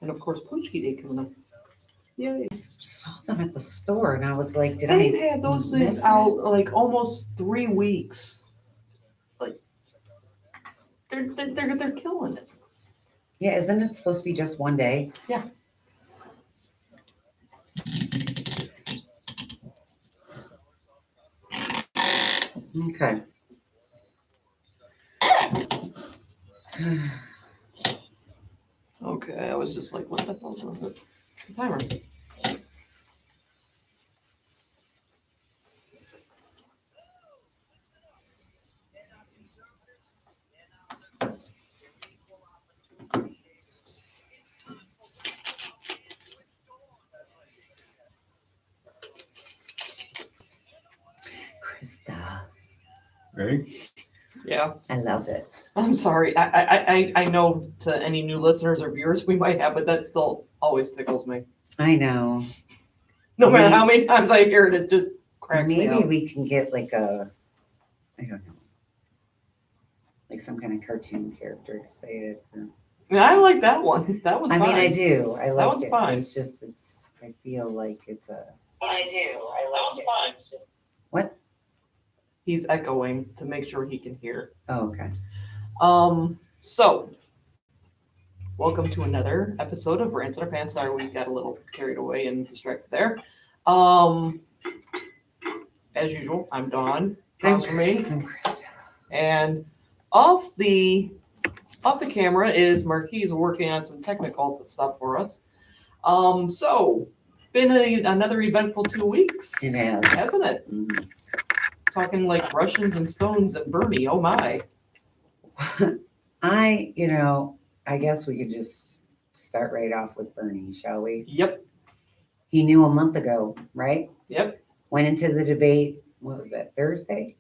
And of course, Punchki Day coming up. Yay. Saw them at the store, and I was like, did They've I had those miss things it? out like almost 3 weeks. Like they're killing it. Yeah, isn't it supposed to be just one day? Yeah. Okay. Okay, I was just like, what the hell's on the timer? Krista, Ready? Yeah. I love it. I'm sorry. I know to any new listeners or viewers we might have, but that still always tickles me. I know. No matter how many times I hear it, it just cracks me Maybe up. we can get like a, I don't know, like some kind of cartoon character to say it. Or, I like that one. That one's I fine. mean, I do. I like one's it. fine. It's just, I feel like it's a. I do. I like it. Fine. It's just, what? He's echoing to make sure he can hear. Oh, okay. So welcome to another episode of Rants in Our Pants. Sorry, we got a little carried away and distracted there. As usual, I'm Dawn. Across from me. I'm Krista. And off the camera is Marquise working on some technical stuff for us. So been another eventful 2 weeks, It has. hasn't it? Mhm. Talking like Russians and Stones and Bernie. Oh my. I guess we could just start right off with Bernie, shall we? Yep. He knew a month ago, right? Yep. Went into the debate. What was that? Thursday?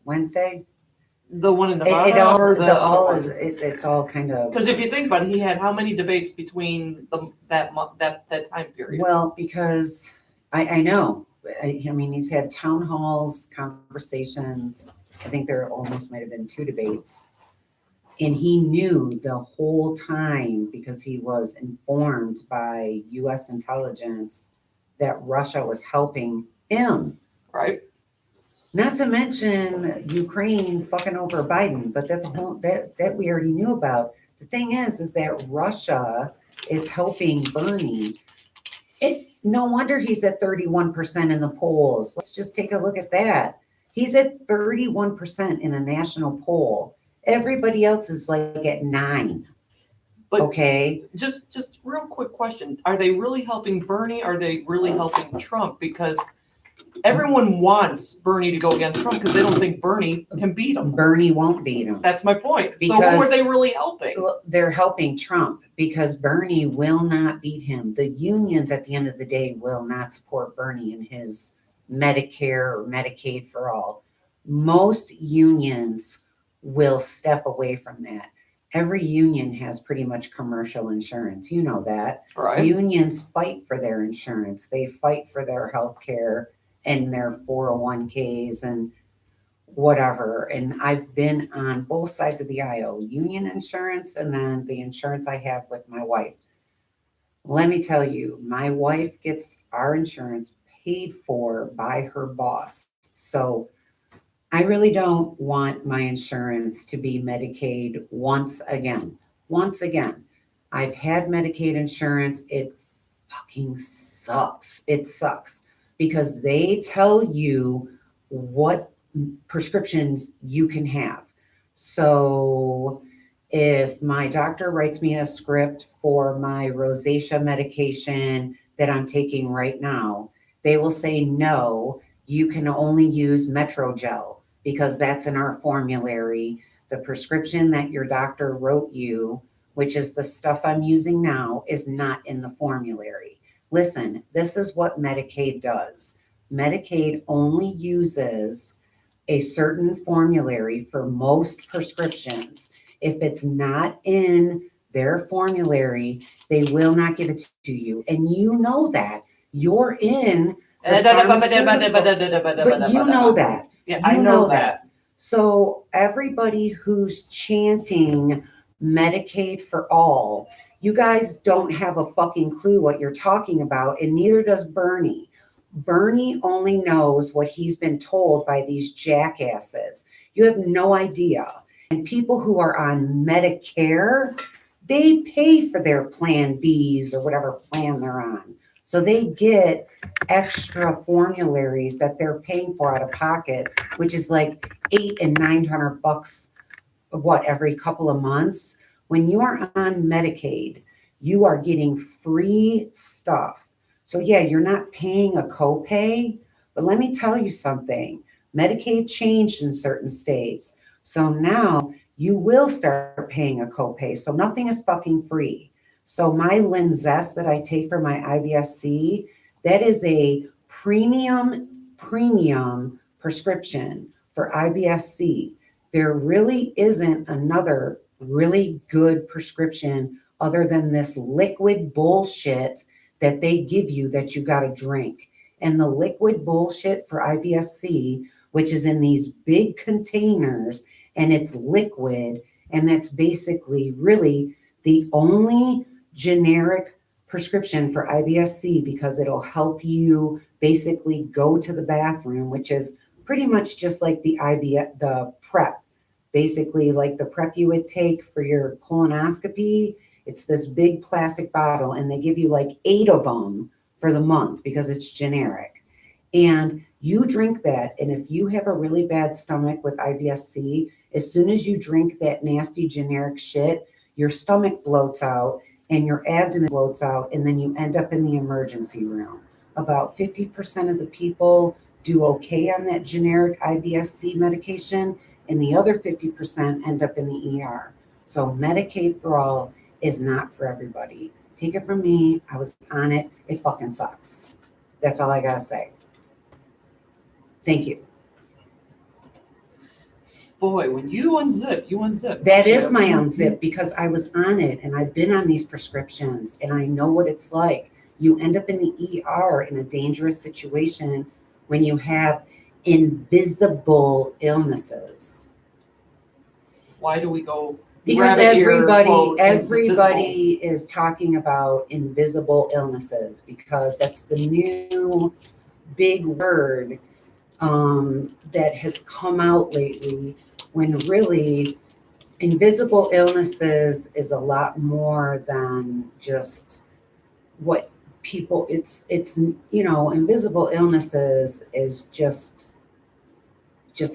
Wednesday? The one in Nevada It all, or the all is it's all kind of. Because if you think about it, he had how many debates between that time period? Well, because I know. I mean, he's had town halls, conversations. I think there almost might have been 2 debates. And he knew the whole time because he was informed by U.S. intelligence that Russia was helping him. Right. Not to mention Ukraine fucking over Biden, but that's a whole that we already knew about. The thing is that Russia is helping Bernie. No wonder he's at 31% in the polls. Let's just take a look at that. He's at 31% in a national poll. Everybody else is like at 9. But okay. Just real quick question. Are they really helping Bernie? Are they really helping Trump? Because everyone wants Bernie to go against Trump because they don't think Bernie can beat him. Bernie won't beat him. That's my point. So Because- who are they really helping? They're helping Trump because Bernie will not beat him. The unions at the end of the day will not support Bernie in his Medicare or Medicaid for all. Most unions will step away from that. Every union has pretty much commercial insurance. You know that. Right. Unions fight for their insurance. They fight for their health care and their 401ks and whatever. And I've been on both sides of the aisle, union insurance and then the insurance I have with my wife. Let me tell you, my wife gets our insurance paid for by her boss. So I really don't want my insurance to be Medicaid once again. Once again, I've had Medicaid insurance. It fucking sucks. It sucks because they tell you what prescriptions you can have. So if my doctor writes me a script for my rosacea medication that I'm taking right now, they will say, no, you can only use Metrogel because that's in our formulary. The prescription that your doctor wrote you, which is the stuff I'm using now, is not in the formulary. Listen, this is what Medicaid does. Medicaid only uses a certain formulary for most prescriptions. If it's not in their formulary, they will not give it to you. And you know that. You're in the pharmaceutical, but you know that. Yeah, You I know that. So everybody who's chanting Medicaid for all You guys don't have a fucking clue what you're talking about, and neither does Bernie. Bernie only knows what he's been told by these jackasses. You have no idea. And people who are on Medicare, they pay for their Plan Bs or whatever plan they're on. So they get extra formularies that they're paying for out of pocket, which is like $800 and $900 every couple of months. When you are on Medicaid, you are getting free stuff. So yeah, you're not paying a copay, but let me tell you something. Medicaid changed in certain states. So now you will start paying a copay. So nothing is fucking free. So my Linzess that I take for my IBS-C, that is a premium prescription for IBS-C. There really isn't another really good prescription other than this liquid bullshit that they give you that you got to drink. And the liquid bullshit for IBS-C, which is in these big containers and it's liquid, and that's basically really the only generic prescription for IBS-C because it'll help you basically go to the bathroom, which is pretty much just like the prep, basically like the prep you would take for your colonoscopy. It's this big plastic bottle, and they give you like 8 of them for the month because it's generic. And you drink that, and if you have a really bad stomach with IBS-C, as soon as you drink that nasty generic shit, your stomach bloats out and your abdomen bloats out, and then you end up in the emergency room. About 50% of the people do okay on that generic IBS-C medication, and the other 50% end up in the ER. So Medicaid for all is not for everybody. Take it from me. I was on it. It fucking sucks. That's all I gotta say. Thank you. Boy, when you unzip. That is my unzip because I was on it and I've been on these prescriptions and I know what it's like. You end up in the ER in a dangerous situation when you have invisible illnesses. Why do we go? Because everybody is talking about invisible illnesses because that's the new big word that has come out lately, when really invisible illnesses is a lot more than just what people, it's invisible illnesses is just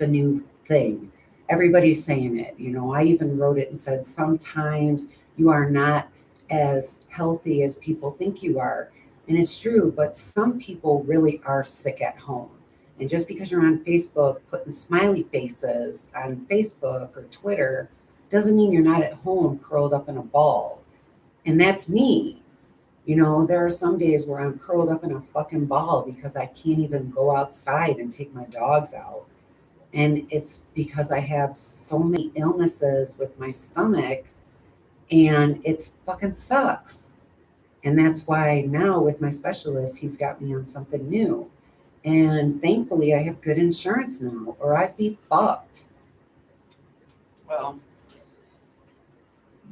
a new thing. Everybody's saying it. I even wrote it and said, sometimes you are not as healthy as people think you are. And it's true, but some people really are sick at home. And just because you're on Facebook putting smiley faces on Facebook or Twitter doesn't mean you're not at home curled up in a ball. And that's me. There are some days where I'm curled up in a fucking ball because I can't even go outside and take my dogs out. And it's because I have so many illnesses with my stomach and it fucking sucks. And that's why now with my specialist, he's got me on something new. And thankfully I have good insurance now or I'd be fucked. Well,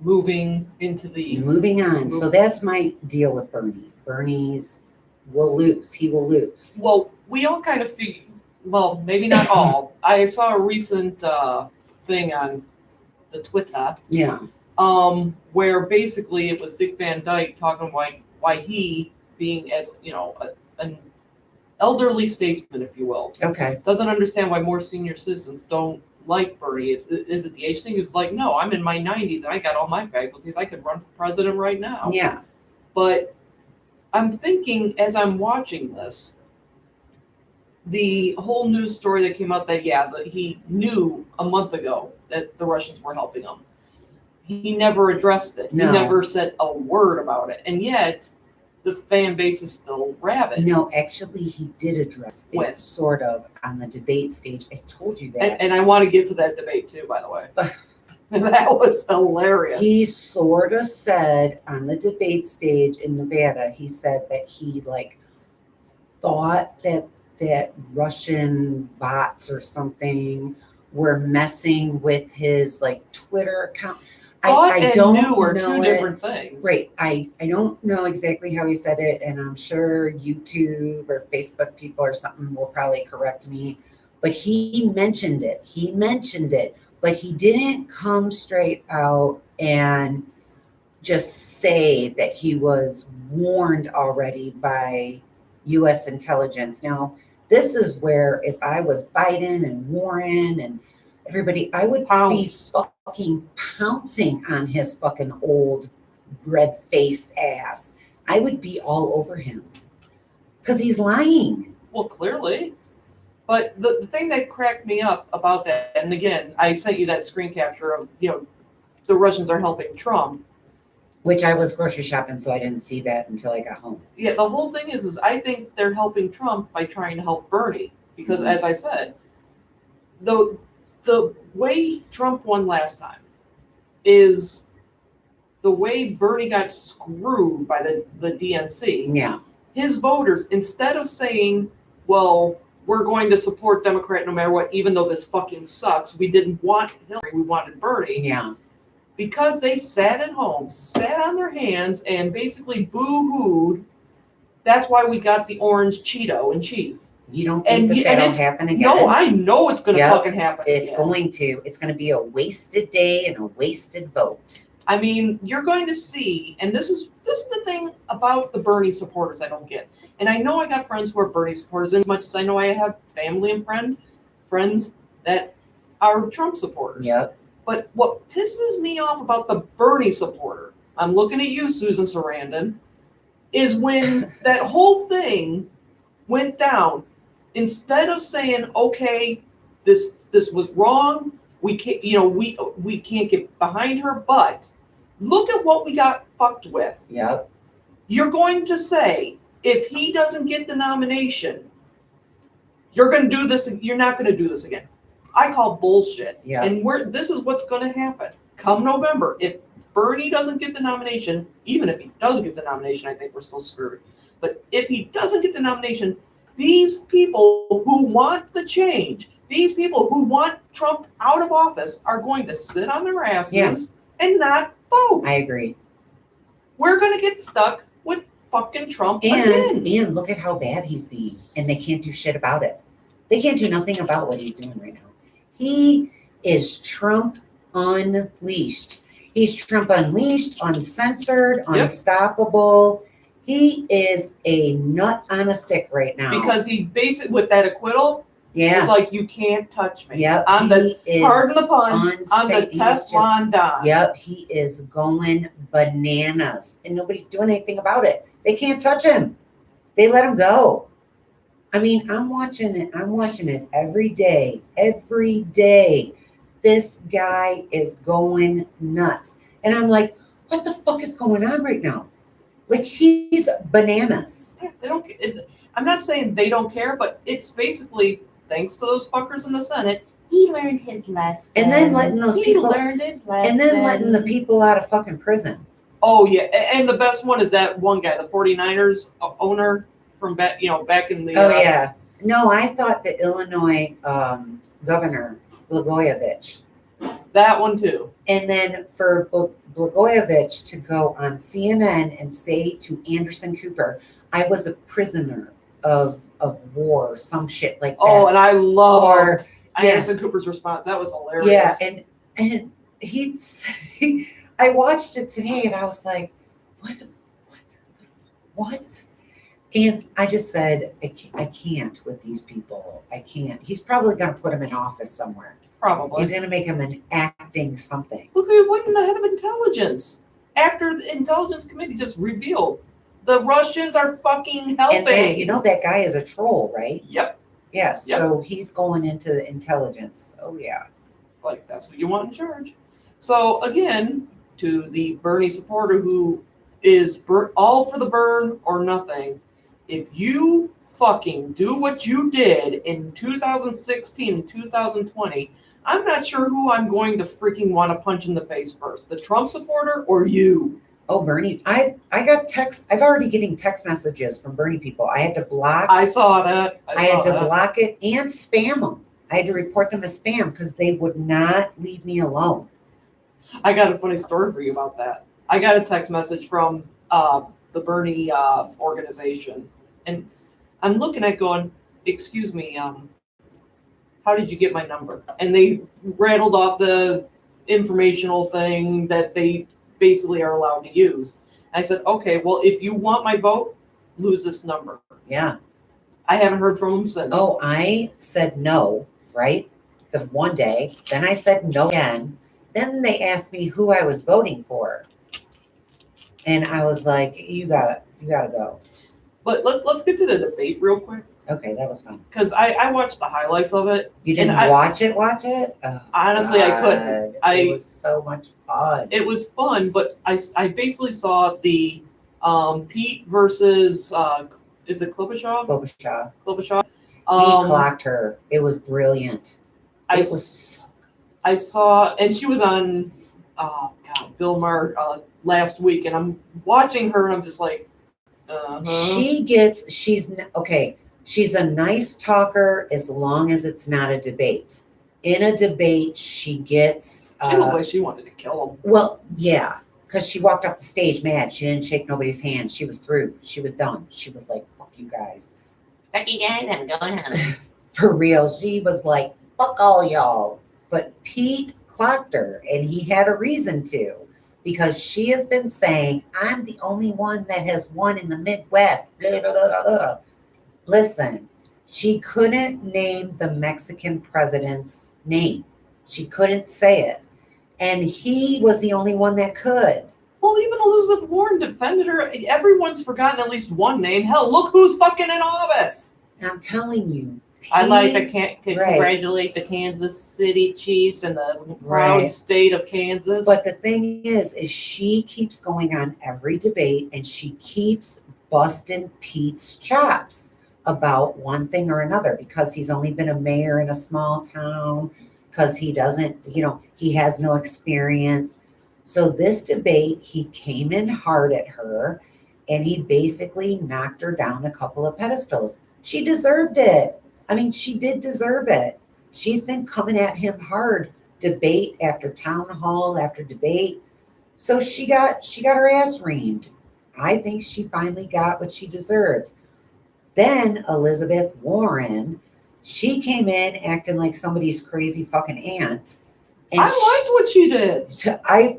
moving on. So that's my deal with Bernie. Bernie's will lose. He will lose. Well, we all kind of figure, well, maybe not all. I saw a recent thing on the Twitter. Yeah. Where basically it was Dick Van Dyke talking why he, being as an elderly statesman, if you will, doesn't understand why more senior citizens don't like Bernie. Is it the age thing? It's like, no, I'm in my 90s and I got all my faculties. I could run for president right now. Yeah. But I'm thinking as I'm watching this, the whole news story that came out that he knew a month ago that the Russians were helping him. He never addressed it. No. He never said a word about it. And yet the fan base is still rabid. No, actually he did address it sort of on the debate stage. I told you that. And I want to get to that debate too, by the way. That was hilarious. He sort of said on the debate stage in Nevada, he said that he thought that Russian bots or something were messing with his Twitter account. thought I and don't knew are know two it. different things. Right. I don't know exactly how he said it, and I'm sure YouTube or Facebook people or something will probably correct me. But he mentioned it. He mentioned it, but he didn't come straight out and just say that he was warned already by U.S. intelligence. Now, this is where if I was Biden and Warren and everybody, I would Pounce. be fucking pouncing on his fucking old red-faced ass. I would be all over him because he's lying. Well, clearly. But the thing that cracked me up about that, and again, I sent you that screen capture of, the Russians are helping Trump. Which I was grocery shopping, so I didn't see that until I got home. Yeah, the whole thing is I think they're helping Trump by trying to help Bernie. Because as I said, the way Trump won last time is the way Bernie got screwed by the DNC. Yeah. His voters, instead of saying, well, we're going to support Democrat no matter what, even though this fucking sucks, we didn't want Hillary, we wanted Bernie. Yeah. Because they sat at home, sat on their hands, and basically boo-hooed, that's why we got the orange Cheeto in chief. You don't think that'll happen again? No, I know it's going to fucking happen It's again. going to. It's going to be a wasted day and a wasted vote. I mean, you're going to see, and this is the thing about the Bernie supporters I don't get. And I know I got friends who are Bernie supporters, as much as I know I have family and friends that are Trump supporters. Yep. But what pisses me off about the Bernie supporter, I'm looking at you, Susan Sarandon, is when that whole thing went down, instead of saying, okay, this was wrong, we can't, we can't get behind her, but look at what we got fucked with. Yep. You're going to say, if he doesn't get the nomination, you're going to do this, you're not going to do this again. I call bullshit. Yeah. And this is what's going to happen. Come November, if Bernie doesn't get the nomination, even if he doesn't get the nomination, I think we're still screwed. But if he doesn't get the nomination, these people who want the change, these people who want Trump out of office are going to sit on their asses and not vote. I agree. We're going to get stuck with fucking Trump again. And look at how bad he's being, and they can't do shit about it. They can't do nothing about what he's doing right now. He is Trump unleashed. He's Trump unleashed, uncensored, unstoppable. He is a nut on a stick right now. Because he basically, with that acquittal, it's like, you can't touch me. Yep. I'm pardon the pun, I'm the Teflon Don. Yep, he is going bananas. And nobody's doing anything about it. They can't touch him. They let him go. I mean, I'm watching it every day. Every day. This guy is going nuts. And I'm like, what the fuck is going on right now? Like, he's bananas. Yeah, they don't. I'm not saying they don't care, but it's basically, thanks to those fuckers in the Senate, he learned his lesson. And then letting learned his lesson. And then letting the people out of fucking prison. Oh yeah, and the best one is that one guy, the 49ers owner from back in the. Oh yeah. No, I thought the Illinois governor Blagojevich. That one too. And then for Blagojevich to go on CNN and say to Anderson Cooper, I was a prisoner of war, some shit like that. Oh, and I love Anderson Cooper's response. That was hilarious. Yeah, and I watched it today and I was like, what? And I just said, I can't with these people. I can't. He's probably going to put him in office somewhere. Probably. He's going to make him an acting something. Look who went in the head of intelligence. After the intelligence committee just revealed the Russians are fucking helping. And you know that guy is a troll, right? Yep. Yes. Yep. So he's going into the intelligence. Oh yeah. It's like, that's what you want in charge. So again, to the Bernie supporter who is all for the burn or nothing, if you fucking do what you did in 2016 and 2020, I'm not sure who I'm going to freaking want to punch in the face first, the Trump supporter or you. Oh, Bernie, I got text. I've already getting text messages from Bernie people. I had to block. I saw that. I had to block it and spam them. I had to report them as spam because they would not leave me alone. I got a funny story for you about that. I got a text message from the Bernie organization, and I'm looking at going, excuse me, how did you get my number? And they rattled off the informational thing that they basically are allowed to use. I said, okay, well, if you want my vote, lose this number. Yeah. I haven't heard from them since. Oh, I said no, right? The one day. Then I said no again. Then they asked me who I was voting for. And I was like, you gotta go. But let's get to the debate real quick. Okay, that was fun. Because I watched the highlights of it. You didn't watch it? Oh, honestly, God. I couldn't. It was so much fun. It was fun, but I basically saw the Pete versus, is it Klobuchar? Klobuchar. He clocked her. It was brilliant. It was so good. I saw, and she was on, Bill Maher last week, and I'm watching her, and I'm just like, she's a nice talker as long as it's not a debate. In a debate, she gets... she looked like she wanted to kill him. Well, yeah, because she walked off the stage mad. She didn't shake nobody's hand. She was through. She was done. She was like, fuck you guys. Fuck you guys, I'm going home. For real. She was like, fuck all y'all. But Pete clocked her, and he had a reason to. Because she has been saying, I'm the only one that has won in the Midwest. Blah, blah, blah, blah. Listen, she couldn't name the Mexican president's name. She couldn't say it. And he was the only one that could. Well, even Elizabeth Warren defended her. Everyone's forgotten at least one name. Hell, look who's fucking in office. I'm telling you. I'd like to congratulate the Kansas City Chiefs and the proud state of Kansas. But the thing is she keeps going on every debate and she keeps busting Pete's chops about one thing or another because he's only been a mayor in a small town, because he doesn't, he has no experience. So this debate, he came in hard at her and he basically knocked her down a couple of pedestals. She deserved it. I mean, she did deserve it. She's been coming at him hard, debate after town hall after debate. So she got her ass reamed. I think she finally got what she deserved. Then Elizabeth Warren, she came in acting like somebody's crazy fucking aunt. And I liked what she did.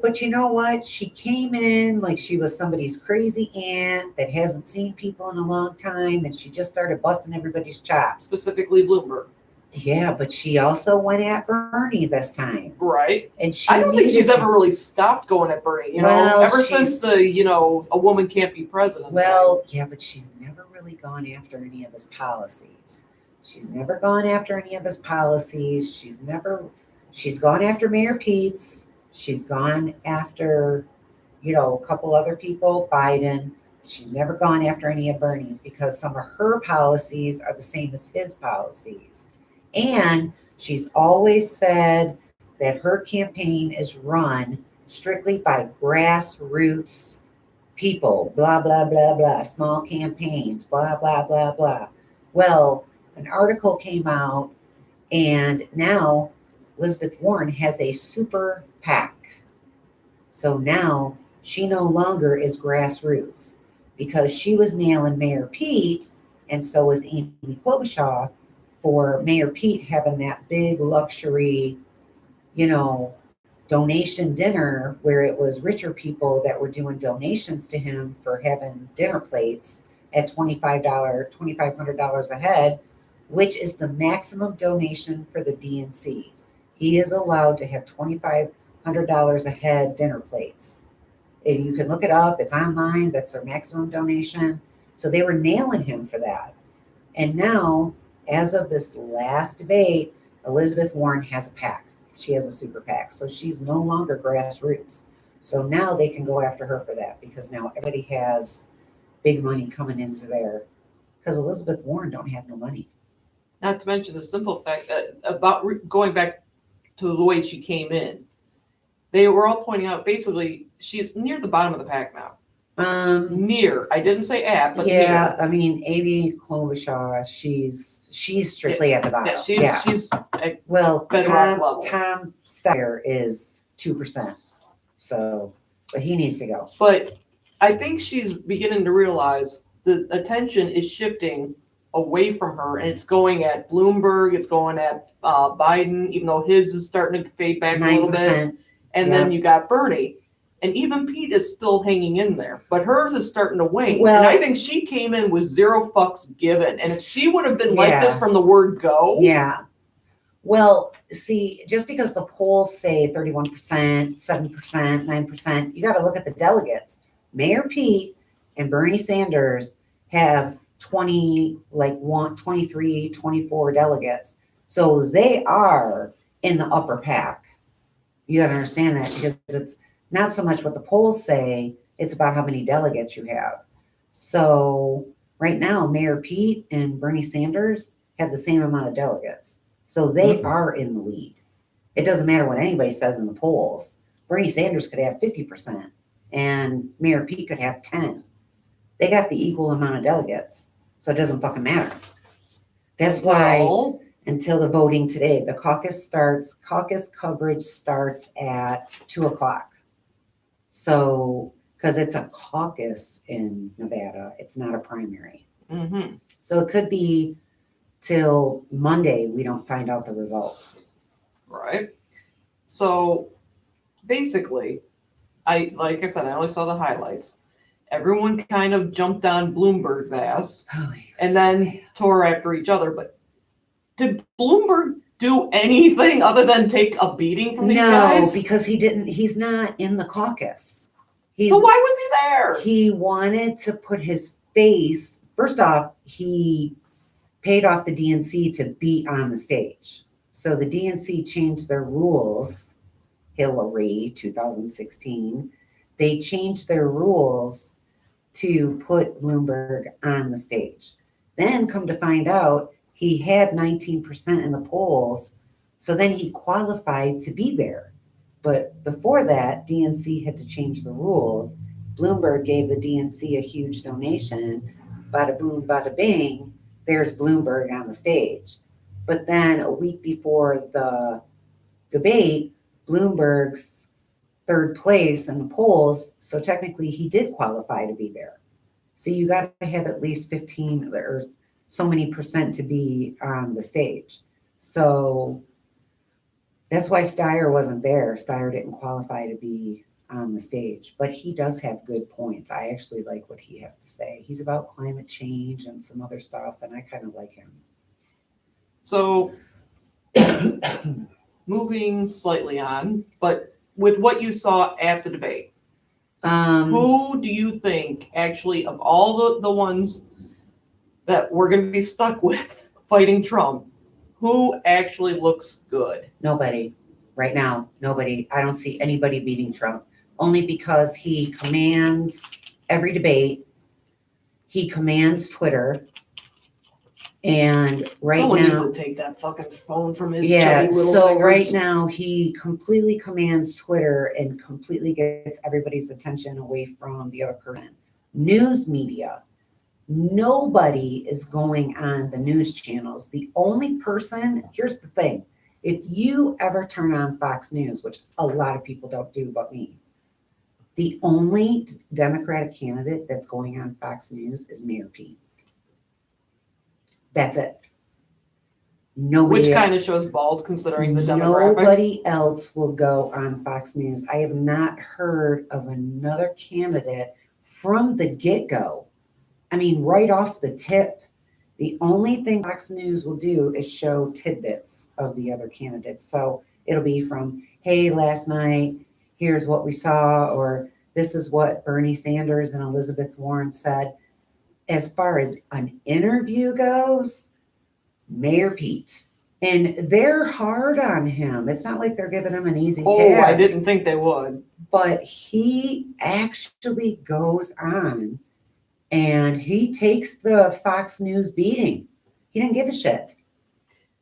But you know what? She came in like she was somebody's crazy aunt that hasn't seen people in a long time, and she just started busting everybody's chops. Specifically Bloomberg. Yeah, but she also went at Bernie this time. Right. And I don't think she's ever really stopped going at Bernie, ever since the, a woman can't be president. Well, yeah, but she's never really gone after any of his policies. She's never gone after any of his policies. She's gone after Mayor Pete's. She's gone after, a couple other people, Biden. She's never gone after any of Bernie's because some of her policies are the same as his policies. And she's always said that her campaign is run strictly by grassroots people, blah, blah, blah, blah, small campaigns, blah, blah, blah, blah. Well, an article came out and now Elizabeth Warren has a super PAC. So now she no longer is grassroots because she was nailing Mayor Pete, and so was Amy Klobuchar for Mayor Pete having that big luxury, donation dinner where it was richer people that were doing donations to him for having dinner plates at $2,500 a head, which is the maximum donation for the DNC. He is allowed to have $2,500 a head dinner plates. And you can look it up. It's online. That's their maximum donation. So they were nailing him for that. And now, as of this last debate, Elizabeth Warren has a PAC. She has a super PAC. So she's no longer grassroots. So now they can go after her for that because now everybody has big money coming into there. Because Elizabeth Warren don't have no money. Not to mention the simple fact that about going back to the way she came in, they were all pointing out basically she's near the bottom of the pack now. Near. I didn't say at, but yeah. Near. I mean, Amy Klobuchar, she's strictly at the bottom. Yeah, she's at well, bedrock level. Tom Steyer is 2%. So, but he needs to go. But I think she's beginning to realize the attention is shifting away from her, and it's going at Bloomberg, it's going at Biden, even though his is starting to fade back a little bit. And then you got Bernie. And even Pete is still hanging in there, but hers is starting to wane. Well, and I think she came in with zero fucks given. And if she would have been like this from the word go. Yeah. Well, see, just because the polls say 31%, 7%, 9%, you got to look at the delegates. Mayor Pete and Bernie Sanders have 23, 24 delegates. So they are in the upper pack. You got to understand that, because it's not so much what the polls say, it's about how many delegates you have. So right now, Mayor Pete and Bernie Sanders have the same amount of delegates. So they are in the lead. It doesn't matter what anybody says in the polls. Bernie Sanders could have 50% and Mayor Pete could have 10. They got the equal amount of delegates. So it doesn't fucking matter. That's why until the voting today, the caucus coverage starts at 2:00. So, because it's a caucus in Nevada, it's not a primary. Mm-hmm. So it could be till Monday we don't find out the results. Right. So basically, like I said, I only saw the highlights. Everyone kind of jumped on Bloomberg's ass and then tore after each other. But did Bloomberg do anything other than take a beating from these guys? No, because he's not in the caucus. So why was he there? He wanted to put his face, first off, he paid off the DNC to be on the stage. So the DNC changed their rules, Hillary 2016. They changed their rules to put Bloomberg on the stage. Then come to find out, he had 19% in the polls, so then he qualified to be there. But before that, DNC had to change the rules. Bloomberg gave the DNC a huge donation. Bada boom, bada bing, there's Bloomberg on the stage. But then a week before the debate, Bloomberg's third place in the polls, so technically he did qualify to be there. So you got to have at least 15 or so many percent to be on the stage. So that's why Steyer wasn't there. Steyer didn't qualify to be on the stage, but he does have good points. I actually like what he has to say. He's about climate change and some other stuff, and I kind of like him. So moving slightly on, but with what you saw at the debate, who do you think actually, of all the ones that we're going to be stuck with fighting Trump, who actually looks good? Nobody. Right now, nobody. I don't see anybody beating Trump, only because he commands every debate. He commands Twitter. And someone now needs to take that fucking phone from his chubby little fingers. Right now he completely commands Twitter and completely gets everybody's attention away from the other person. News media. Nobody is going on the news channels. The only person, here's the thing. If you ever turn on Fox News, which a lot of people don't do but me, the only Democratic candidate that's going on Fox News is Mayor Pete. That's it. Nobody Which kind of shows balls considering the demographic. Nobody else will go on Fox News. I have not heard of another candidate from the get-go. I mean, right off the tip. The only thing Fox News will do is show tidbits of the other candidates. So it'll be from, hey, last night, here's what we saw, or this is what Bernie Sanders and Elizabeth Warren said. As far as an interview goes, Mayor Pete. And they're hard on him. It's not like they're giving him an easy task. I didn't think they would. But he actually goes on and he takes the Fox News beating. He didn't give a shit.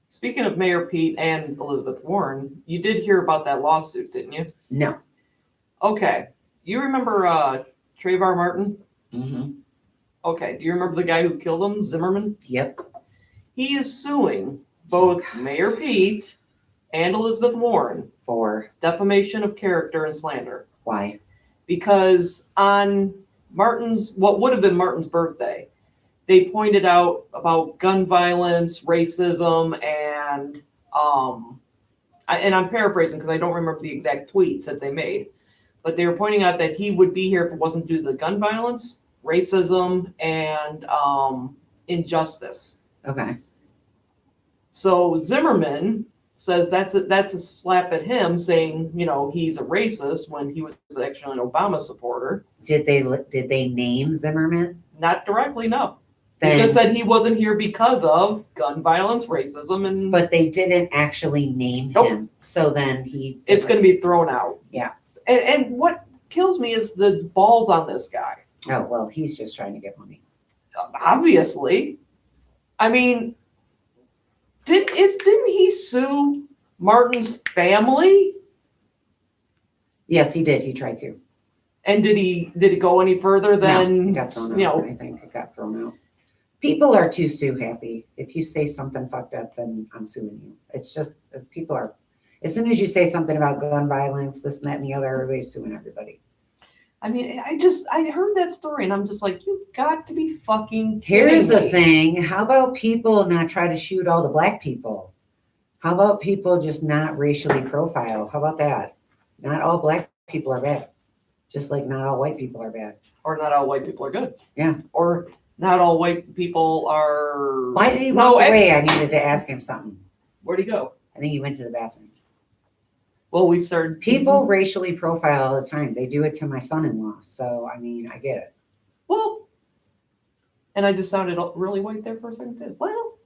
Speaking of Mayor Pete and Elizabeth Warren, you did hear about that lawsuit, didn't you? No. Okay. You remember Trayvon Martin? Mm-hmm. Okay. Do you remember the guy who killed him, Zimmerman? Yep. He is suing both Mayor Pete and Elizabeth Warren for defamation of character and slander. Why? Because on what would have been Martin's birthday, they pointed out about gun violence, racism, and I'm paraphrasing because I don't remember the exact tweets that they made, but they were pointing out that he would be here if it wasn't due to the gun violence, racism, and injustice. Okay. So Zimmerman says that's a slap at him, saying he's a racist when he was actually an Obama supporter. Did they name Zimmerman? Not directly, no. They just said he wasn't here because of gun violence, racism, but they didn't actually name him. So then it's going to be thrown out. Yeah. And what kills me is the balls on this guy. Oh, well, he's just trying to get money. Obviously. I mean, didn't he sue Martin's family? Yes, he did. He tried to. And did it go any further than, no, it got thrown out. I think it got thrown out. People are too sue happy. If you say something fucked up, then I'm suing you. It's just people are. As soon as you say something about gun violence, this and that and the other, everybody's suing everybody. I mean, I heard that story and I'm just like, you've got to be fucking kidding Here's the me. thing. How about people not try to shoot all the black people? How about people just not racially profile? How about that? Not all black people are bad. Just like not all white people are bad. Or not all white people are good. Yeah. Or not all white people are... Why did he walk away? I needed to ask him something. Where'd he go? I think he went to the bathroom. Well, we started... People racially profile all the time. They do it to my son-in-law. So, I mean, I get it. Well, and I just sounded really white there for a second too. Well...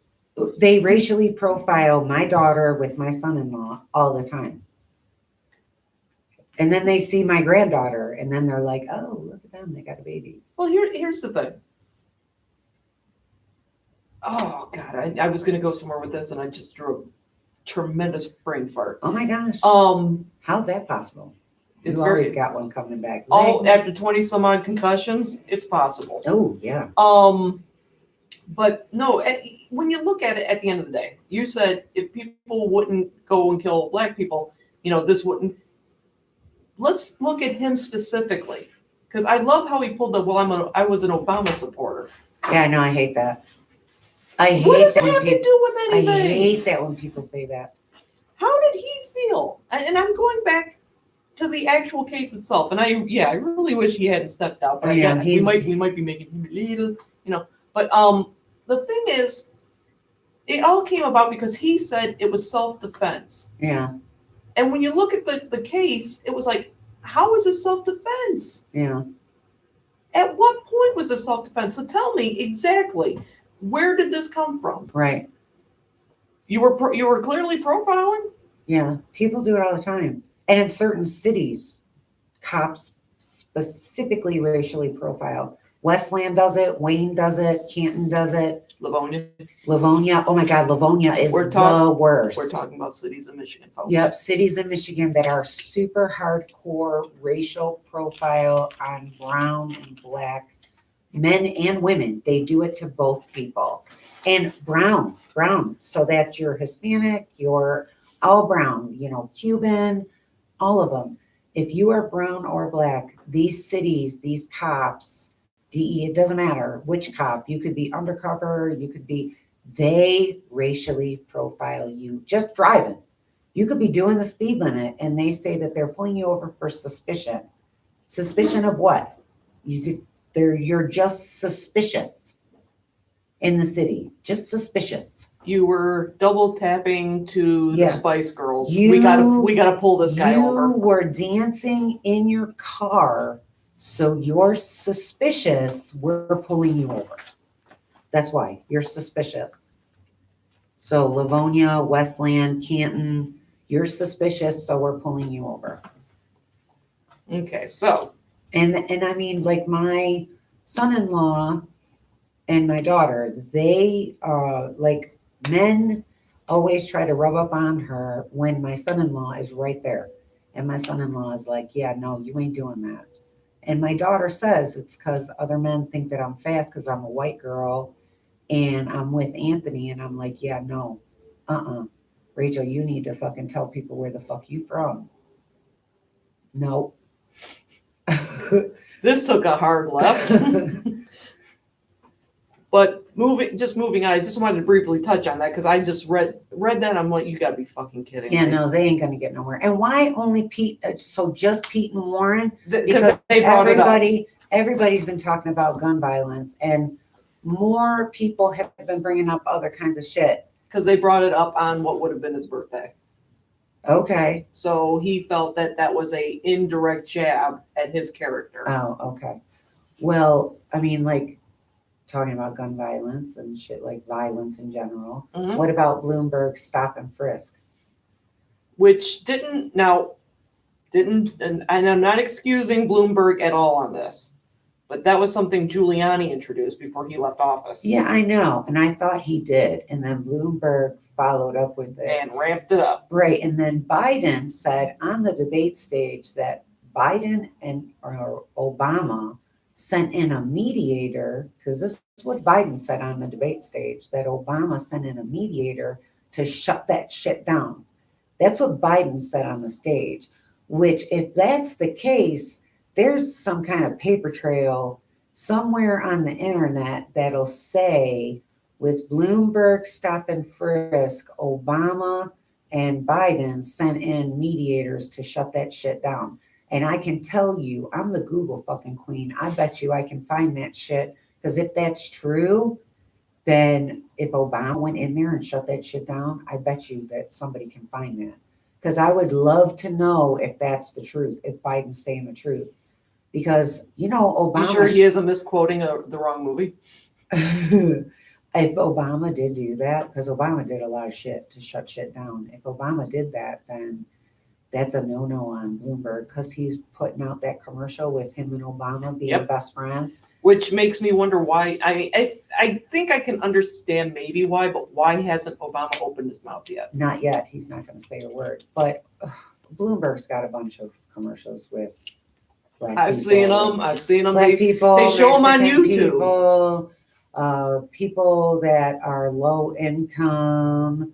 They racially profile my daughter with my son-in-law all the time. And then they see my granddaughter, and then they're like, oh, look at them. They got a baby. Well, here's the thing. Oh, God. I was going to go somewhere with this, and I just drew a tremendous brain fart. Oh, my gosh. How's that possible? It's you always got one coming back. After 20-some-odd concussions, it's possible. Oh, yeah. But no, when you look at it at the end of the day, you said if people wouldn't go and kill black people, this wouldn't. Let's look at him specifically, because I love how he pulled I was an Obama supporter. Yeah, no, I hate that. What does that have to do with anything? I hate that when people say that. How did he feel? And I'm going back to the actual case itself, and I really wish he hadn't stepped out. But we might be making him illegal, But the thing is, it all came about because he said it was self-defense. Yeah. And when you look at the case, it was like, how is it self-defense? Yeah. At what point was this self-defense? So tell me exactly, where did this come from? Right. You were clearly profiling? Yeah. People do it all the time. And in certain cities, cops specifically racially profile. Westland does it. Wayne does it. Canton does it. Livonia. Oh my God, Livonia is the worst. We're talking about cities in Michigan, folks. Yep, cities in Michigan that are super hardcore racial profile on brown and black men and women. They do it to both people. And brown, so that you're Hispanic, you're all brown, Cuban, all of them. If you are brown or black, these cities, these cops, DE, it doesn't matter which cop, you could be undercover, they racially profile you just driving. You could be doing the speed limit and they say that they're pulling you over for suspicion. Suspicion of what? You're just suspicious in the city, just suspicious. You were double tapping to the Spice Girls. We gotta pull this guy over. You were dancing in your car. So you're suspicious, we're pulling you over. That's why you're suspicious. So Livonia, Westland, Canton, you're suspicious, so we're pulling you over. Okay, so. And I mean, like my son-in-law and my daughter, they like men always try to rub up on her when my son-in-law is right there. And my son-in-law is like, yeah, no, you ain't doing that. And my daughter says it's because other men think that I'm fast because I'm a white girl and I'm with Anthony. And I'm like, yeah, no, Rachel, you need to fucking tell people where the fuck you from. Nope. This took a hard left. But moving on, I just wanted to briefly touch on that because I just read that. I'm like, you gotta be fucking kidding me. Yeah, no, they ain't gonna get nowhere. And why only Pete? So just Pete and Warren? Because they brought it up. Everybody's been talking about gun violence, and more people have been bringing up other kinds of shit. Because they brought it up on what would have been his birthday. Okay. So he felt that was a indirect jab at his character. Oh, okay. Well, I mean, like, talking about gun violence and shit, like violence in general. Mm-hmm. What about Bloomberg's stop and frisk? Which didn't, and I'm not excusing Bloomberg at all on this, but that was something Giuliani introduced before he left office. Yeah, I know. And I thought he did. And then Bloomberg followed up with it. And ramped it up. Right. And then Biden said on the debate stage that Biden or Obama sent in a mediator, because this is what Biden said on the debate stage, that Obama sent in a mediator to shut that shit down. That's what Biden said on the stage, which if that's the case, there's some kind of paper trail somewhere on the internet that'll say with Bloomberg stop and frisk, Obama and Biden sent in mediators to shut that shit down. And I can tell you, I'm the Google fucking queen. I bet you I can find that shit. Because if that's true, then if Obama went in there and shut that shit down, I bet you that somebody can find that. Because I would love to know if that's the truth, if Biden's saying the truth. Because, you know, Obama... You sure he isn't misquoting the wrong movie? If Obama did do that, because Obama did a lot of shit to shut shit down. If Obama did that, then that's a no-no on Bloomberg, because he's putting out that commercial with him and Obama being best friends. Which makes me wonder why. I mean, I think I can understand maybe why, but why hasn't Obama opened his mouth yet? Not yet. He's not going to say a word. But Bloomberg's got a bunch of commercials with black people. I've seen them. Black people. They show them on YouTube. People that are low income.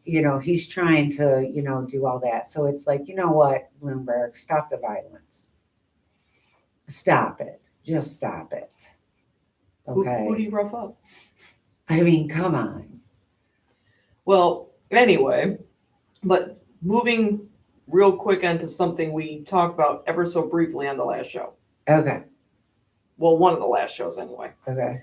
You know, he's trying to, you know, do all that. So it's like, you know what, Bloomberg, stop the violence. Stop it. Just stop it. Okay. Who do you rough up? I mean, come on. Well, anyway, but moving real quick onto something we talked about ever so briefly on the last show. Okay. Well, one of the last shows anyway. Okay.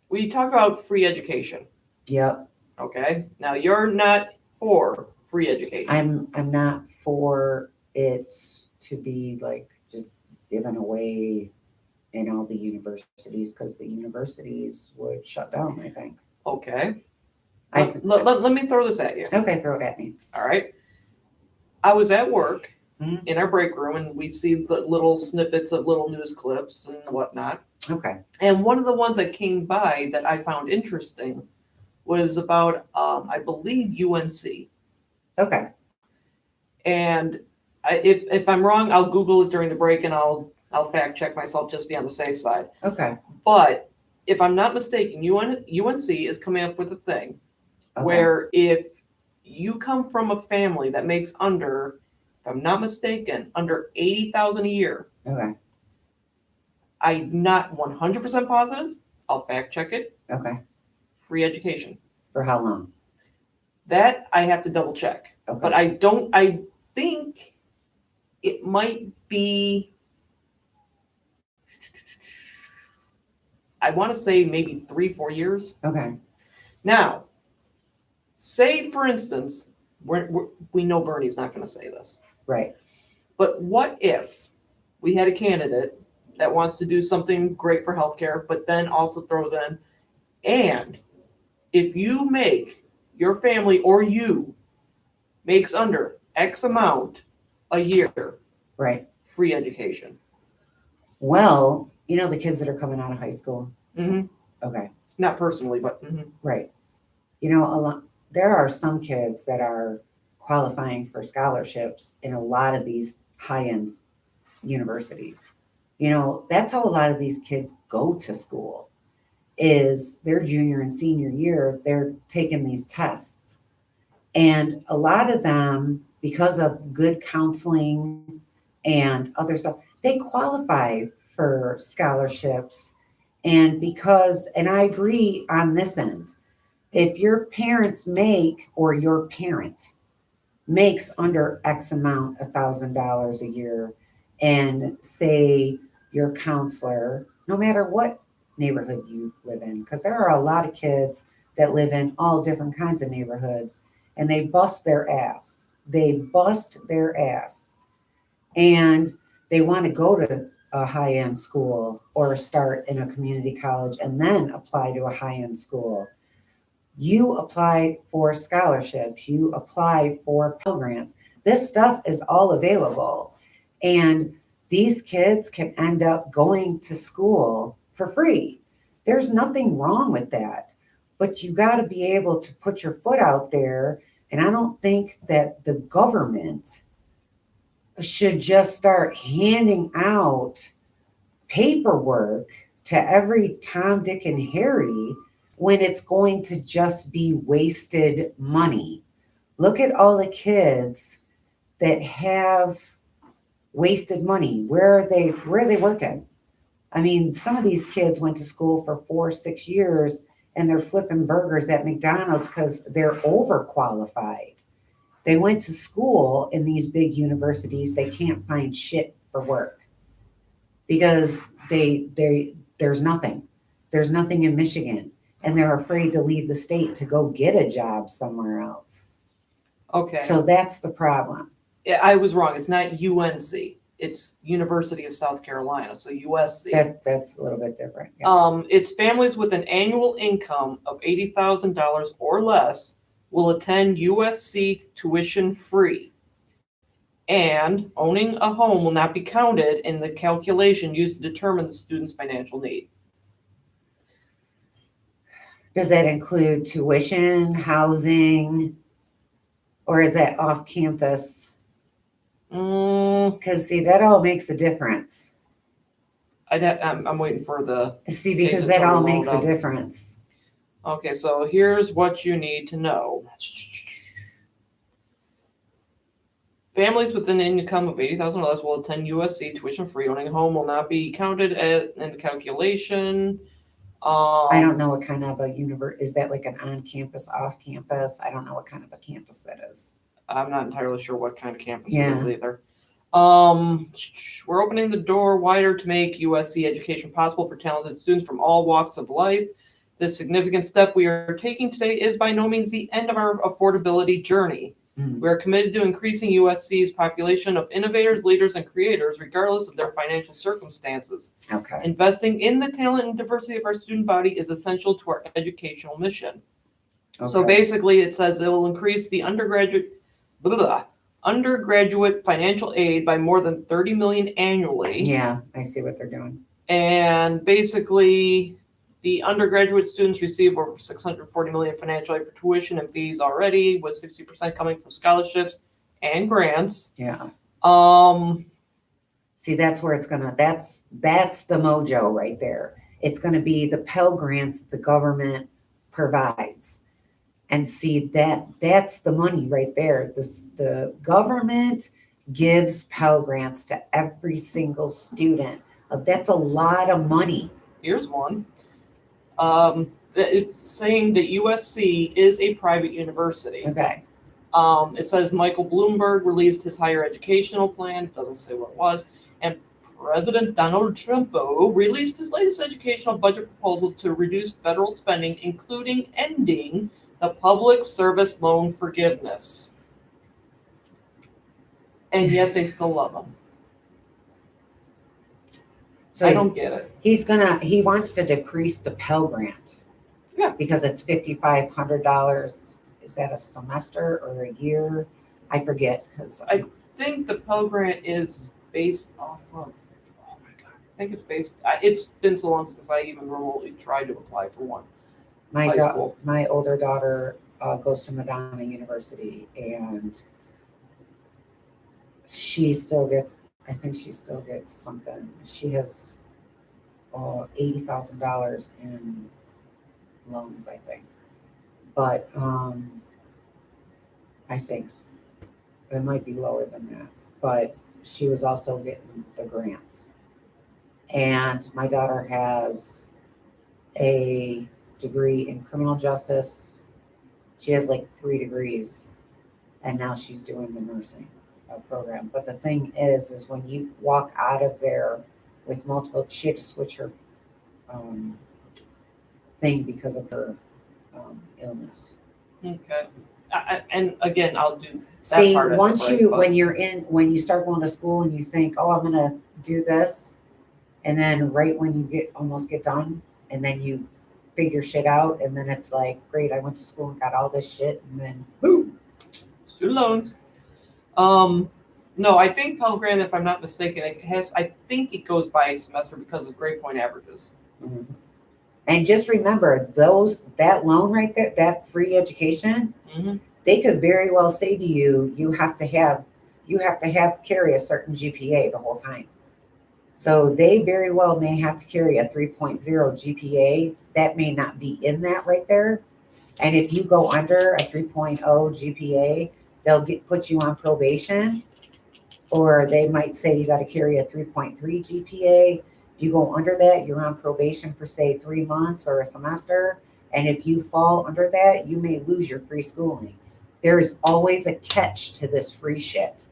We talked about free education. Yep. Okay. Now you're not for free education. I'm not for it to be like just given away in all the universities, because the universities would shut down, I think. Okay. Let me throw this at you. Okay, throw it at me. All right. I was at work in our break room, and we see the little snippets of little news clips and whatnot. Okay. And one of the ones that came by that I found interesting was about, I believe, UNC. Okay. And if I'm wrong, I'll Google it during the break, and I'll fact check myself just to be on the safe side. Okay. But if I'm not mistaken, UNC is coming up with a thing where if you come from a family that makes under, if I'm not mistaken, under $80,000 a year. Okay. I'm not 100% positive. I'll fact check it. Okay. Free education. For how long? That I have to double check. Okay. But I think it might be, I want to say maybe 3-4 years. Okay. Now, say for instance, we know Bernie's not going to say this. Right. But what if we had a candidate that wants to do something great for healthcare, but then also throws in, and if you make your family or you makes under X amount a year, right, free education. Well, you know the kids that are coming out of high school. Mm-hmm. Okay. Not personally, but right. You know, there are some kids that are qualifying for scholarships in a lot of these high-end universities. You know, that's how a lot of these kids go to school, is their junior and senior year, they're taking these tests. And a lot of them, because of good counseling and other stuff, they qualify for scholarships. And I agree on this end, if your parents make, or your parent makes under X amount, $1,000 a year, and say your counselor, no matter what neighborhood you live in, because there are a lot of kids that live in all different kinds of neighborhoods, and they bust their ass. They bust their ass. And they want to go to a high-end school or start in a community college and then apply to a high-end school. You apply for scholarships, you apply for Pell Grants. This stuff is all available. And these kids can end up going to school for free. There's nothing wrong with that. But you got to be able to put your foot out there. And I don't think that the government should just start handing out paperwork to every Tom, Dick, and Harry when it's going to just be wasted money. Look at all the kids that have wasted money. Where are they working? I mean, some of these kids went to school for 4 or 6 years and they're flipping burgers at McDonald's because they're overqualified. They went to school in these big universities. They can't find shit for work because there's nothing. There's nothing in Michigan, and they're afraid to leave the state to go get a job somewhere else. Okay. So that's the problem. Yeah, I was wrong. It's not UNC. It's University of South Carolina, so USC. That's a little bit different. Yeah. It's families with an annual income of $80,000 or less will attend USC tuition free. And owning a home will not be counted in the calculation used to determine the student's financial need. Does that include tuition, housing, or is that off campus? Because see, that all makes a difference. I'm waiting for the... See, because that all makes a difference. Okay, so here's what you need to know. Families with an income of $80,000 or less will attend USC tuition free. Owning a home will not be counted in the calculation. I don't know what kind of a is that like an on-campus, off-campus? I don't know what kind of a campus that is. I'm not entirely sure what kind of campus it is either. We're opening the door wider to make USC education possible for talented students from all walks of life. This significant step we are taking today is by no means the end of our affordability journey. We are committed to increasing USC's population of innovators, leaders, and creators, regardless of their financial circumstances. Okay. Investing in the talent and diversity of our student body is essential to our educational mission. Okay. So basically, it says it will increase the undergraduate financial aid by more than $30 million annually. Yeah, I see what they're doing. And basically, the undergraduate students receive over $640 million financial aid for tuition and fees already, with 60% coming from scholarships and grants. Yeah. See, that's where it's gonna. That's the mojo right there. It's gonna be the Pell Grants that the government provides, and see that's the money right there. The government gives Pell Grants to every single student. That's a lot of money. Here's one. It's saying that USC is a private university. Okay. It says Michael Bloomberg released his higher educational plan. It doesn't say what it was. And President Donald Trump released his latest educational budget proposal to reduce federal spending, including ending the public service loan forgiveness. And yet they still love him. So I don't get it. He wants to decrease the Pell Grant. Yeah. Because it's $5,500. Is that a semester or a year? I forget. Because I think the Pell Grant is based off of, oh my God, I think it's it's been so long since I even remotely tried to apply for one. My older daughter goes to Madonna University, and she still gets, I think she still gets something. She has $80,000 in loans, I think. But I think it might be lower than that. But she was also getting the grants. And my daughter has a degree in criminal justice. She has like 3 degrees, and now she's doing the nursing program. But the thing is when you walk out of there with multiple, she had to switch her thing because of her illness. Okay. And again, I'll do that See, part of once it, you, but when you start going to school and you think, oh, I'm gonna do this, and then right when you almost get done, and then you figure shit out, and then it's like, great, I went to school and got all this shit, and then boom. student loans. No, I think Pell Grant, if I'm not mistaken, I think it goes by semester because of grade point averages. Mm-hmm. And just remember, that loan right there, that free education, Mm-hmm. they could very well say to you, you have to carry a certain GPA the whole time. So they very well may have to carry a 3.0 GPA. That may not be in that right there. And if you go under a 3.0 GPA, they'll put you on probation, or they might say you got to carry a 3.3 GPA. You go under that, you're on probation for say 3 months or a semester. And if you fall under that, you may lose your free schooling. There's always a catch to this free shit.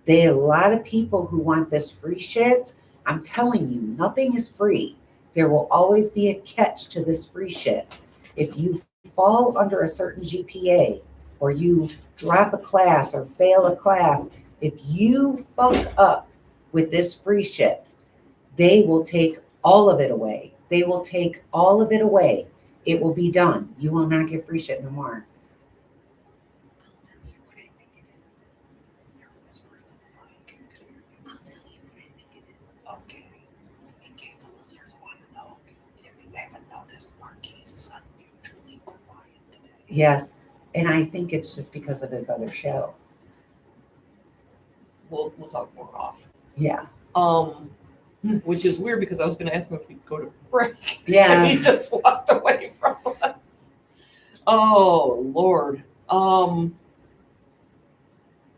There are a lot of people who want this free shit. I'm telling you, nothing is free. There will always be a catch to this free shit. If you fall under a certain GPA, or you drop a class or fail a class, if you fuck up with this free shit, they will take all of it away. They will take all of it away. It will be done. You will not get free shit no more. Okay. In case the listeners want to know, if you haven't noticed, Marquis is unusually quiet today. Yes, and I think it's just because of his other show. We'll talk more off. Yeah. Which is weird because I was going to ask him if we could go to break. Yeah. And he just walked away from us. Oh, Lord.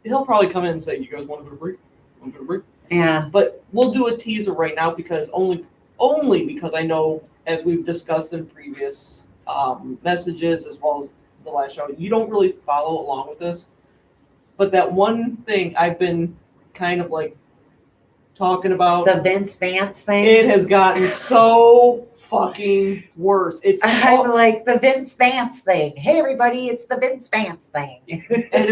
He'll probably come in and say, you guys want to go to break? Want to go to break? Yeah. But we'll do a teaser right now because only because I know, as we've discussed in previous messages as well as the last show, you don't really follow along with this. But that one thing I've been kind of like talking about, The Vince Vance thing. it has gotten so fucking worse. I'm like, the Vince Vance thing. Hey everybody, it's the Vince Vance thing. And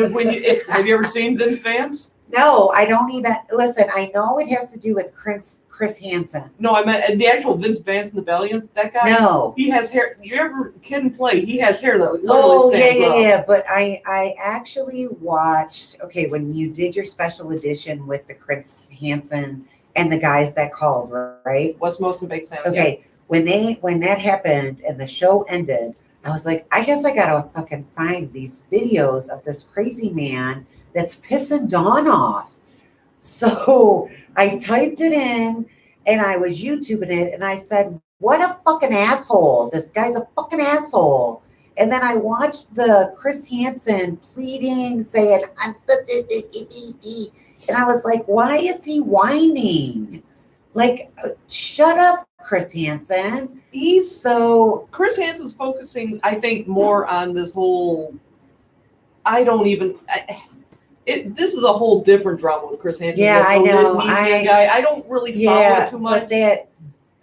have you ever seen Vince Vance? No, I don't even listen. I know it has to do with Chris Hansen. No, I meant the actual Vince Vance and the Valiants. That guy. No, he has hair. You ever Kid and Play? He has hair that literally stands up. Yeah. But I actually watched. Okay, when you did your special edition with the Chris Hansen and the guys that called, right? What's most in Bake Sam? Okay, yeah. When that happened and the show ended, I was like, I guess I gotta fucking find these videos of this crazy man that's pissing Dawn off. So I typed it in and I was YouTubing it and I said, what a fucking asshole. This guy's a fucking asshole. And then I watched the Chris Hansen pleading, saying, I'm such a bitchy. And I was like, why is he whining? Like, shut up, Chris Hansen. Chris Hansen's focusing, I think, more on this whole, this is a whole different drama with Chris Hansen. Yeah, I know. Guy. I don't really follow it too much. But that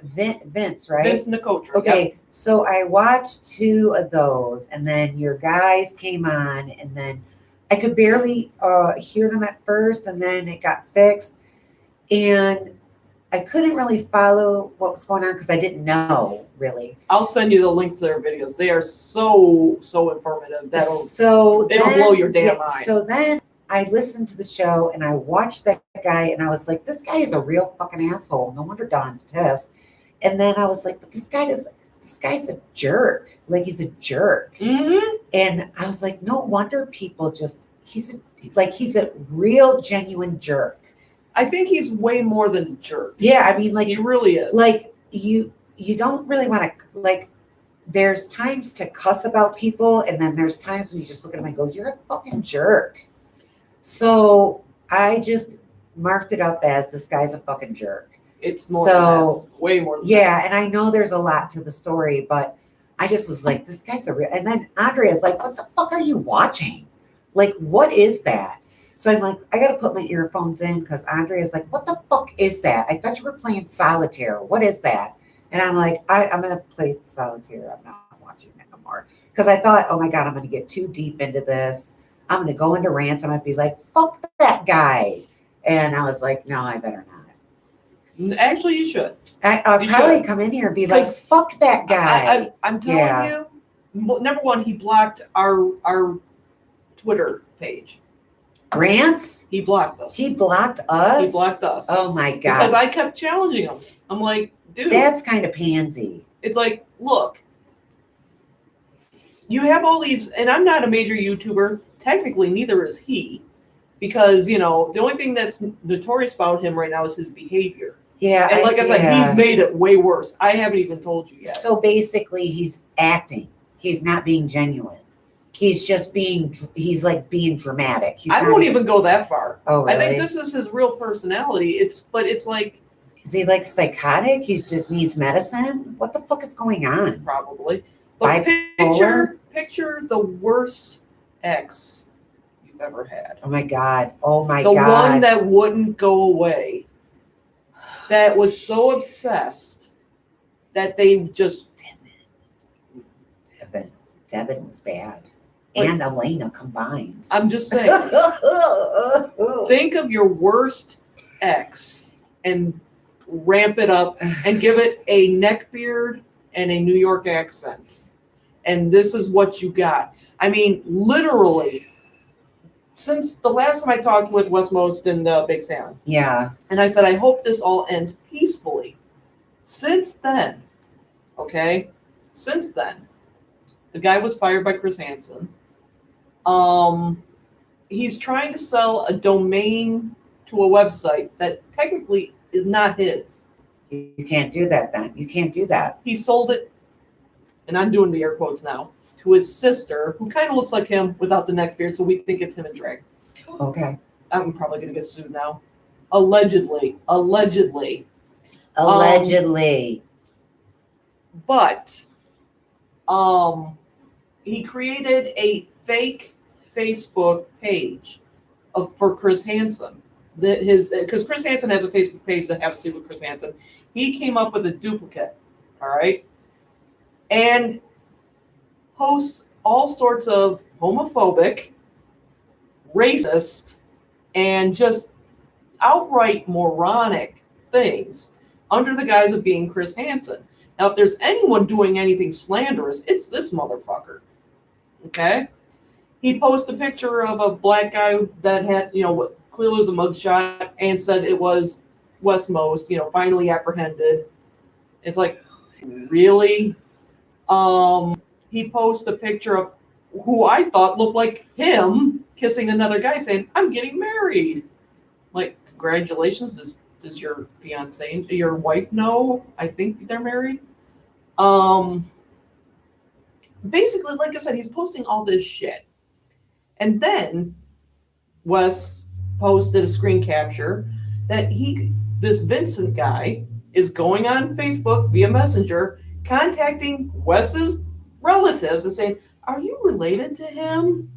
Vince, right? Vince Nicotri. Okay, yep. So I watched 2 of those, and then your guys came on, and then I could barely hear them at first, and then it got fixed, and I couldn't really follow what was going on because I didn't know really. I'll send you the links to their videos. They are so informative. It'll blow your damn mind. So then I listened to the show and I watched that guy and I was like, this guy is a real fucking asshole. No wonder Don's pissed. And then I was like, but this guy's a jerk. Like, he's a jerk. Mm-hmm. And I was like, no wonder people he's a real genuine jerk. I think he's way more than a jerk. Yeah, I mean, like, he really is. Like, you don't really want to, like, there's times to cuss about people, and then there's times when you just look at them and go, you're a fucking jerk. So I just marked it up as this guy's a fucking jerk. It's more than that. Way more than that. Yeah, and I know there's a lot to the story, but I just was like, this guy's a real. And then Andrea's like, what the fuck are you watching? Like, what is that? So I'm like, I got to put my earphones in because Andrea's like, what the fuck is that? I thought you were playing solitaire. What is that? And I'm like, I'm going to play solitaire. I'm not watching that no more. Because I thought, oh my God, I'm going to get too deep into this. I'm going to go into rants. I might be like, fuck that guy. And I was like, no, I better not. Actually, you should. I'll probably come in here and be like, fuck that guy. I'm telling you, number one, he blocked our Twitter page. Rants? He blocked us. He blocked us? He blocked us. Oh my God. Because I kept challenging him. I'm like, dude. That's kind of pansy. It's like, look, you have all these, and I'm not a major YouTuber. Technically, neither is he. Because, the only thing that's notorious about him right now is his behavior. Yeah. And like I said, he's made it way worse. I haven't even told you yet. So basically, he's acting. He's not being genuine. He's just he's like being dramatic. I won't even go that far. Oh, really? I think this is his real personality. It's like. Is he like psychotic? He just needs medicine? What the fuck is going on? Probably. But picture the worst ex you've ever had. Oh my God. Oh my God. The one that wouldn't go away. That was so obsessed that they just. Devin was bad. And Elena combined. I'm just saying. Think of your worst ex and ramp it up and give it a neck beard and a New York accent. And this is what you got. I mean, literally, since the last time I talked with Westmost and Big Sam. Yeah. And I said, I hope this all ends peacefully. Since then, the guy was fired by Chris Hansen. He's trying to sell a domain to a website that technically is not his. You can't do that then. You can't do that. He sold it, and I'm doing the air quotes now, to his sister, who kind of looks like him without the neck beard, so we think it's him in drag. Okay. I'm probably going to get sued now. Allegedly. But he created a fake Facebook page for Chris Hansen. Because Chris Hansen has a Facebook page that has to do with Chris Hansen. He came up with a duplicate, all right, and posts all sorts of homophobic, racist, and just outright moronic things under the guise of being Chris Hansen. Now, if there's anyone doing anything slanderous, it's this motherfucker. Okay? He posted a picture of a black guy that had, what clearly was a mugshot and said it was Westmost, finally apprehended. It's like, really? He posted a picture of who I thought looked like him kissing another guy saying, I'm getting married. Like, congratulations. Does your fiance, your wife know? I think they're married. Basically, like I said, he's posting all this shit. And then Wes posted a screen capture that this Vincent guy is going on Facebook via Messenger, contacting Wes's relatives and saying, are you related to him?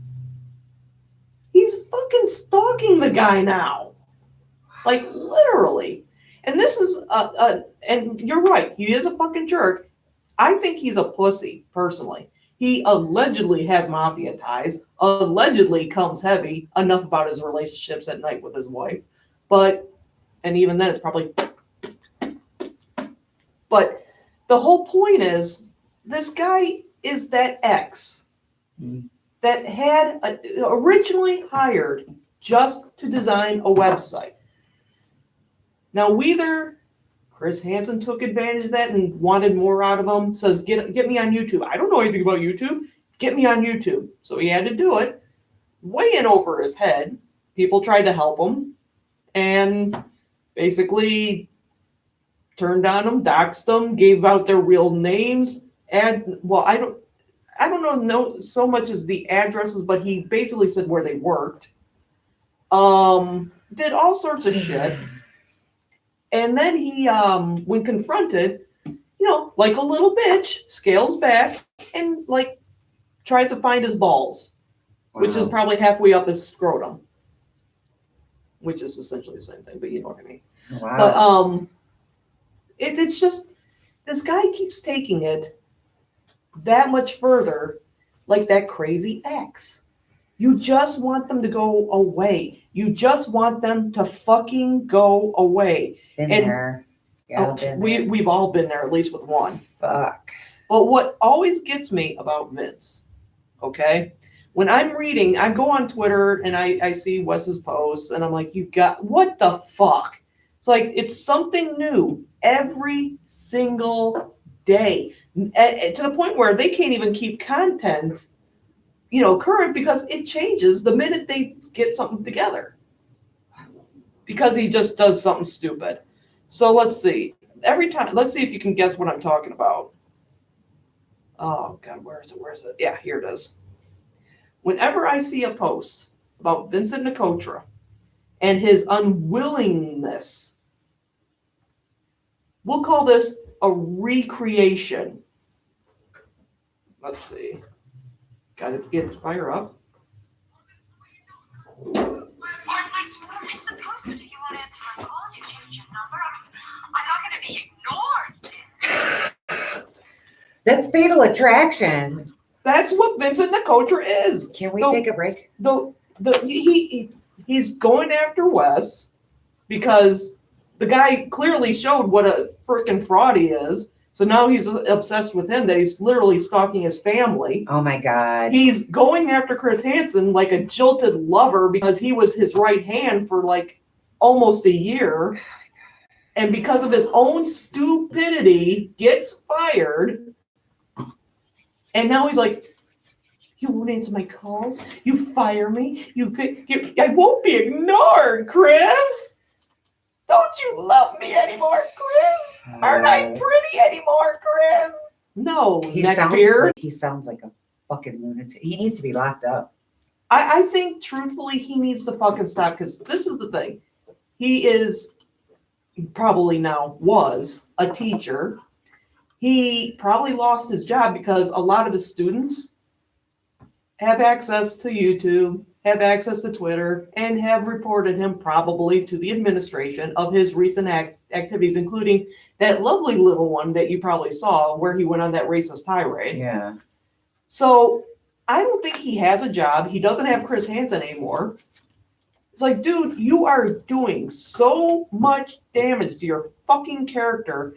He's fucking stalking the guy now. Like, literally. And this is, and you're right, he is a fucking jerk. I think he's a pussy, personally. He allegedly has mafia ties, allegedly comes heavy, enough about his relationships at night with his wife. And even then it's probably, but the whole point is, this guy is that ex that had originally hired just to design a website. Now, whether Chris Hansen took advantage of that and wanted more out of him, says, get me on YouTube. I don't know anything about YouTube. Get me on YouTube. So he had to do it. Way in over his head. People tried to help him and basically turned on him, doxed him, gave out their real names. I don't know so much as the addresses, but he basically said where they worked. did all sorts of shit. And then he, when confronted, like a little bitch, scales back and like tries to find his balls, which is probably halfway up his scrotum, which is essentially the same thing, but you know what I mean. Wow. But it's just, this guy keeps taking it that much further, like that crazy ex. You just want them to go away. You just want them to fucking go away. Been there. Yeah, we've all been there, at least with one. Fuck. But what always gets me about Vince, okay? When I'm reading, I go on Twitter and I see Wes's posts and I'm like, what the fuck? It's like, it's something new every single day. To the point where they can't even keep content, current, because it changes the minute they get something together. Because he just does something stupid. So let's see. Let's see if you can guess what I'm talking about. Oh, God, where is it? Yeah, here it is. Whenever I see a post about Vincent Nicotra and his unwillingness, we'll call this a recreation. Let's see. Got to get the fire up. I suppose that you won't answer my calls. You changed your number. I'm not going to be ignored. That's Fatal Attraction. That's what Vincent Nicotra is. Can we take a break? He's going after Wes because the guy clearly showed what a freaking fraud he is. So now he's obsessed with him, that he's literally stalking his family. Oh my God. He's going after Chris Hansen like a jilted lover because he was his right hand for like almost a year. And because of his own stupidity, gets fired. And now he's like, you won't answer my calls. You fire me. I won't be ignored, Chris. Don't you love me anymore, Chris? Aren't I pretty anymore, Chris? No, he sounds like a fucking lunatic. He needs to be locked up. I think, truthfully, he needs to fucking stop, because this is the thing. He was a teacher. He probably lost his job because a lot of his students have access to YouTube, have access to Twitter, and have reported him probably to the administration of his recent activities, including that lovely little one that you probably saw where he went on that racist tirade. Yeah. So I don't think he has a job. He doesn't have Chris Hansen anymore. It's like, dude, you are doing so much damage to your fucking character.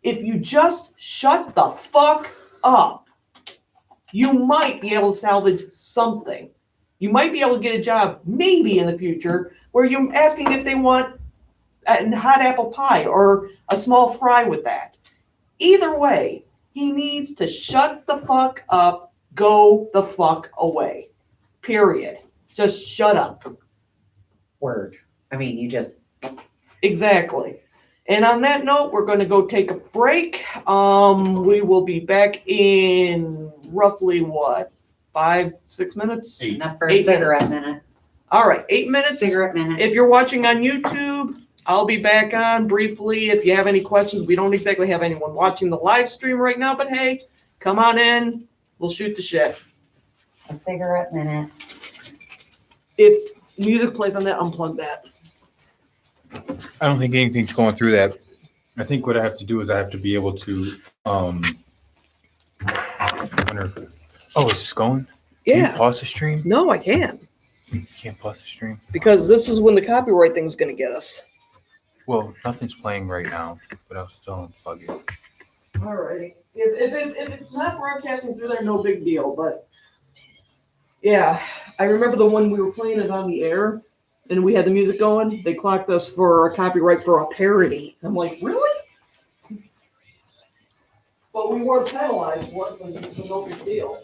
If you just shut the fuck up, you might be able to salvage something. You might be able to get a job, maybe in the future, where you're asking if they want a hot apple pie or a small fry with that. Either way, he needs to shut the fuck up, go the fuck away. Period. Just shut up. Word. I mean, you just... Exactly. And on that note, we're going to go take a break. We will be back in roughly 5-6 minutes? Enough for a cigarette minute. All right, 8 minutes. Cigarette minute. If you're watching on YouTube, I'll be back on briefly. If you have any questions, we don't exactly have anyone watching the live stream right now, but hey, come on in. We'll shoot the shit. A cigarette minute. If music plays on that, unplug that. I don't think anything's going through that. I think what I have to do is I have to be able to is this going? Can Yeah. you pause the stream? No, I can't. You can't pause the stream? Because this is when the copyright thing's going to get us. Well, nothing's playing right now, but I'll still unplug it. All right. If it's not broadcasting through there, no big deal. But yeah, I remember the one we were playing it on the air, and we had the music going. They clocked us for a copyright for a parody. I'm like, really? But we weren't penalized. What was no big deal?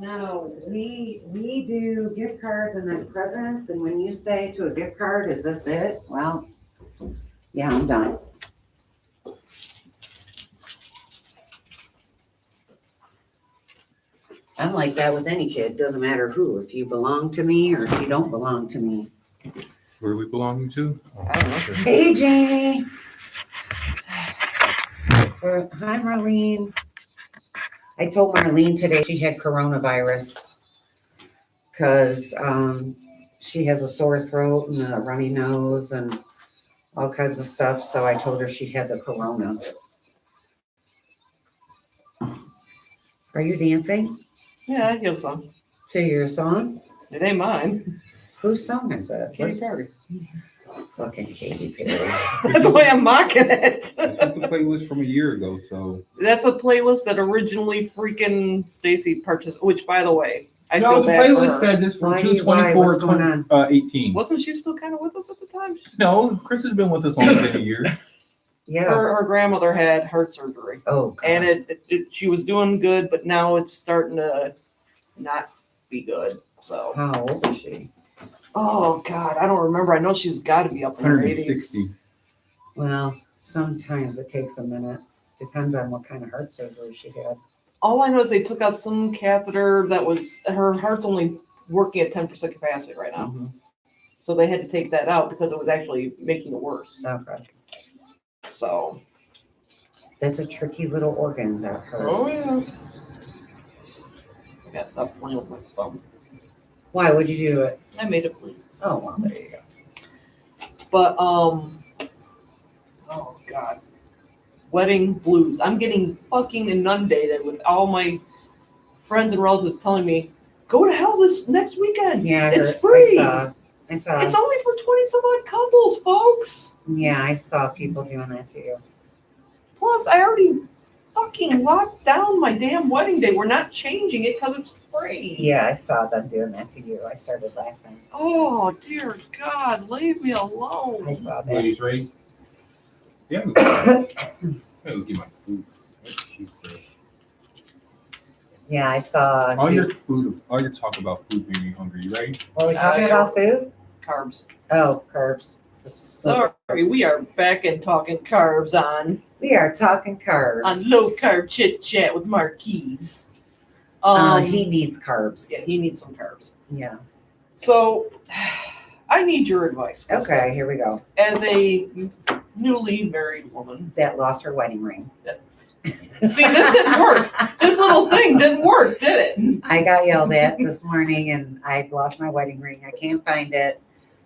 No, we do gift cards and then presents, and when you say to a gift card, is this it? Well, yeah, I'm done. I'm like that with any kid, doesn't matter who, if you belong to me or if you don't belong to me. Where are we belonging to? Oh, I don't know. okay. Hey, Jamie. Hi, Marlene. I told Marlene today she had coronavirus because she has a sore throat and a runny nose and all kinds of stuff. So I told her she had the corona. Are you dancing Yeah, I give some. to your song? It ain't mine. Whose song is it? Katy Perry. Fucking Katy Perry. That's why I'm mocking it. This is the playlist from a year ago, so. That's a playlist that originally freaking Stacy purchased, which, by the way, I No, feel the bad for playlist her. says it's from Why? 2/24, What's going on? 18. Wasn't she still kind of with us at the time? No, Chris has been with us longer than a year. Yeah. Her grandmother had heart surgery, Oh, God. and she was doing good, but now it's starting to not be good. So, How old is she? oh God, I don't remember. I know she's got to be up in her 80s. 160. Well, sometimes it takes a minute. Depends on what kind of heart surgery she had. All I know is they took out some catheter that was her heart's only working at 10% capacity right now, so they had to take that out because it was actually making it worse. Okay. So, That's a tricky little organ, that heart. oh yeah. I gotta stop playing with my thumb. Why would you do it? I made it bleed. Oh, well, there you go. But oh God, wedding blues. I'm getting fucking inundated with all my friends and relatives telling me, "Go to hell this next weekend. Yeah, it's free. I saw. It's only for 20 some odd couples, folks. Yeah, I saw people doing that too. Plus, I already fucking locked down my damn wedding day. We're not changing it because it's free. Yeah, I saw them doing that to you. I started laughing. Oh dear God, leave me alone. I saw that. Ladies, ready? Yeah. Let me get my food. Yeah, I saw. All your talk about food made me hungry. You ready? Are we talking about food? Carbs. Oh, carbs. Sorry, we are back and talking carbs on We are talking carbs. low carb chit chat with Marquise. He needs carbs. Yeah, he needs some carbs. Yeah. So, I need your advice. Krista. Okay, here we go. As a newly married woman, That lost her wedding ring. see, this didn't work. This little thing didn't work, did it? I got yelled at this morning and I lost my wedding ring. I can't find it.